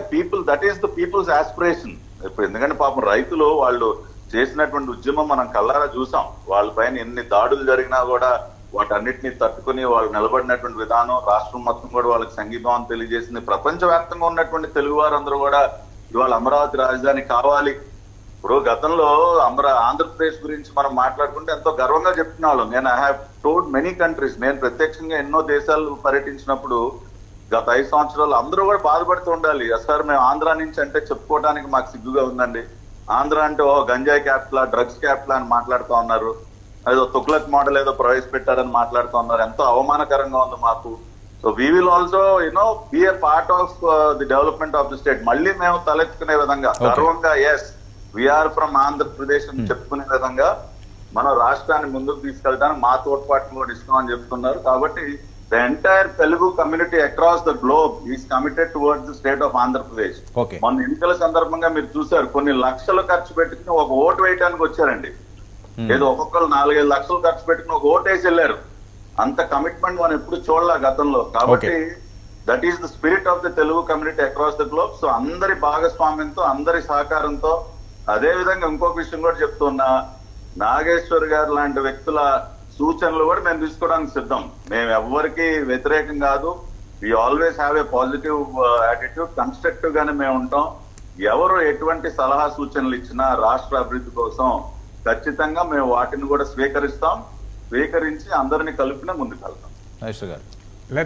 [SPEAKER 8] that is the people's aspiration. ఇప్పుడు ఎందుకంటే పాపం రైతులు వాళ్ళు చేసినటువంటి ఉద్యమం మనం కళ్ళారా చూసాం. వాళ్ళ పైన ఎన్ని దాడులు జరిగినా కూడా వాటన్నిటిని తట్టుకుని వాళ్ళు నిలబడినటువంటి విధానం, రాష్ట్రం మొత్తం కూడా వాళ్ళకి సంఘీభావం తెలియజేసింది. ప్రపంచవ్యాప్తంగా ఉన్నటువంటి తెలుగు వారందరూ కూడా ఇవాళ అమరావతి రాజధాని కావాలి. ఇప్పుడు గతంలో ఆంధ్రప్రదేశ్ గురించి మనం మాట్లాడుకుంటే ఎంతో గర్వంగా చెప్తున్న వాళ్ళం. నేను I have told many countries, నేను ప్రత్యక్షంగా ఎన్నో దేశాలు పర్యటించినప్పుడు గత 5 సంవత్సరాలు అందరూ కూడా బాధపడుతూ ఉండాలి. సార్ మేము ఆంధ్ర నుంచి అంటే చెప్పుకోవడానికి మాకు సిగ్గుగా ఉందండి. ఆంధ్ర అంటే గంజాయి క్యాపిటల్, డ్రగ్స్ క్యాపిటల్ అని మాట్లాడుతూ ఉన్నారు. ఏదో తుగ్లక్ మోడల్ ఏదో ప్రవేశపెట్టారని మాట్లాడుతూ ఉన్నారు. ఎంతో అవమానకరంగా ఉంది మాకు. So we will also be a part of the development of the state. మళ్ళీ మేము తలెత్తుకునే విధంగా గర్వంగా ఎస్ వీఆర్ ఫ్రమ్ ఆంధ్రప్రదేశ్ అని చెప్పుకునే విధంగా మన రాష్ట్రాన్ని ముందుకు తీసుకెళ్ళడానికి మా తోడ్పాటును కూడా ఇస్తామని చెప్తున్నారు. కాబట్టి the entire Telugu community across the globe is committed towards the state of Andhra Pradesh. మొన్న ఎన్నికల సందర్భంగా మీరు చూసారు, కొన్ని లక్షలు ఖర్చు పెట్టుకుని ఒక ఓటు వేయడానికి వచ్చారండి. ఏదో ఒక్కొక్కరు 4-5 లక్షలు ఖర్చు పెట్టుకుని ఒక ఓటు వేసి వెళ్ళారు. అంత కమిట్మెంట్ మనం ఎప్పుడు చూడలే గతంలో. కాబట్టి that is the spirit of the Telugu community across the globe. So అందరి భాగస్వామ్యంతో, అందరి సహకారంతో, అదే విధంగా ఇంకొక విషయం కూడా చెప్తున్నా, నాగేశ్వర్ గారు లాంటి వ్యక్తుల సూచనలు కూడా మేము తీసుకోవడానికి సిద్ధం. మేము ఎవరికి వ్యతిరేకం కాదు. We always have a positive attitude, constructive గానే మేము ఉంటాం. ఎవరు ఎటువంటి సలహా సూచనలు ఇచ్చినా రాష్ట్ర అభివృద్ధి కోసం ఖచ్చితంగా మేము వాటిని కూడా స్వీకరించి అందరినీ కలిపిన ముందుకు వెళ్తాం.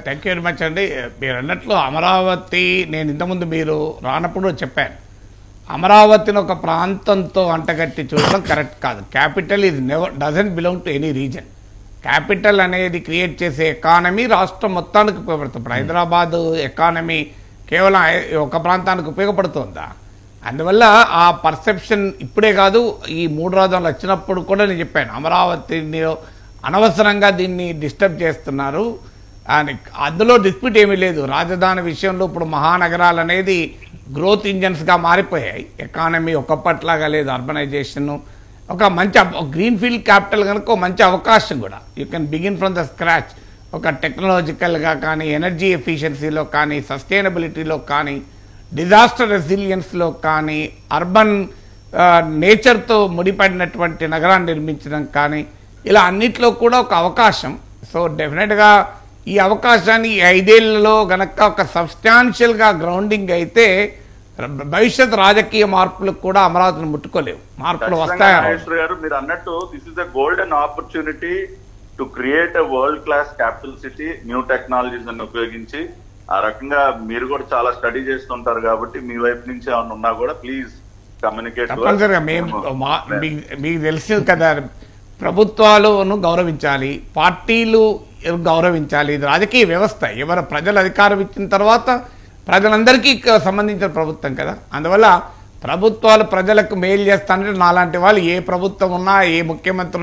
[SPEAKER 1] థ్యాంక్ యూ వెరీ మచ్ అండి. మీరు అన్నట్లు అమరావతి, నేను ఇంతకుముందు మీరు రానప్పుడు చెప్పాను, అమరావతిని ఒక ప్రాంతంతో అంటగట్టి చూడడం కరెక్ట్ కాదు. Capital is doesn't belong to any reason. Capital అనేది క్రియేట్ చేసే ఎకానమీ రాష్ట్రం మొత్తానికి ఉపయోగపడుతుంది. ఇప్పుడు హైదరాబాద్ ఎకానమీ కేవలం ఒక ప్రాంతానికి ఉపయోగపడుతుందా? అందువల్ల ఆ పర్సెప్షన్ ఇప్పుడే కాదు, ఈ 3 రాజధానులు వచ్చినప్పుడు కూడా నేను చెప్పాను, అమరావతిని అనవసరంగా దీన్ని డిస్టర్బ్ చేస్తున్నారు అని. అందులో డిస్ప్యూట్ ఏమీ లేదు. రాజధాని విషయంలో ఇప్పుడు మహానగరాలు అనేది గ్రోత్ ఇంజన్స్గా మారిపోయాయి. ఎకానమీ ఒకప్పట్లాగా లేదు. అర్బనైజేషన్ ఒక మంచి గ్రీన్ ఫీల్డ్ క్యాపిటల్ కనుక మంచి అవకాశం కూడా. You can begin from the scratch. ఒక టెక్నాలజికల్గా కానీ, ఎనర్జీ ఎఫిషియన్సీలో కానీ, సస్టైనబిలిటీలో కానీ, డిజాస్టర్ రెసిలియన్స్లో కానీ, అర్బన్ నేచర్తో ముడిపడినటువంటి నగరాన్ని నిర్మించడం కానీ, ఇలా అన్నిట్లో కూడా ఒక అవకాశం. సో డెఫినెట్గా ఈ అవకాశాన్ని 5 ఏళ్లలో గనక ఒక సబ్స్టాన్షియల్గా గ్రౌండింగ్ అయితే భవిష్యత్ రాజకీయ మార్పులకు కూడా అమరావతిని ముట్టుకోలేవు. మార్పులు వస్తాయి.
[SPEAKER 8] నాగేశ్వర్ గారు, మీరు అన్నట్టు this is the golden opportunity to create a world class capital city, new technologies అని ఉపయోగించి. ఆ రకంగా మీరు కూడా చాలా స్టడీ చేస్తుంటారు కాబట్టి మీ వైపు నుంచి ఏమన్నా ఉన్నా కూడా ప్లీజ్ కమ్యూనికేట్.
[SPEAKER 1] తప్పనిసరిగా మీకు తెలుసు కదా, ప్రభుత్వాలను గౌరవించాలి, పార్టీలు గౌరవించాలి. ఇది రాజకీయ వ్యవస్థ. ఎవరు ప్రజలు అధికారం ఇచ్చిన తర్వాత ప్రజలందరికీ సంబంధించిన ప్రభుత్వం కదా. అందువల్ల ప్రభుత్వాలు ప్రజలకు మేలు చేస్తానంటే నాలాంటి వాళ్ళు ఏ ప్రభుత్వం ఉన్నా, ఏ ముఖ్యమంత్రి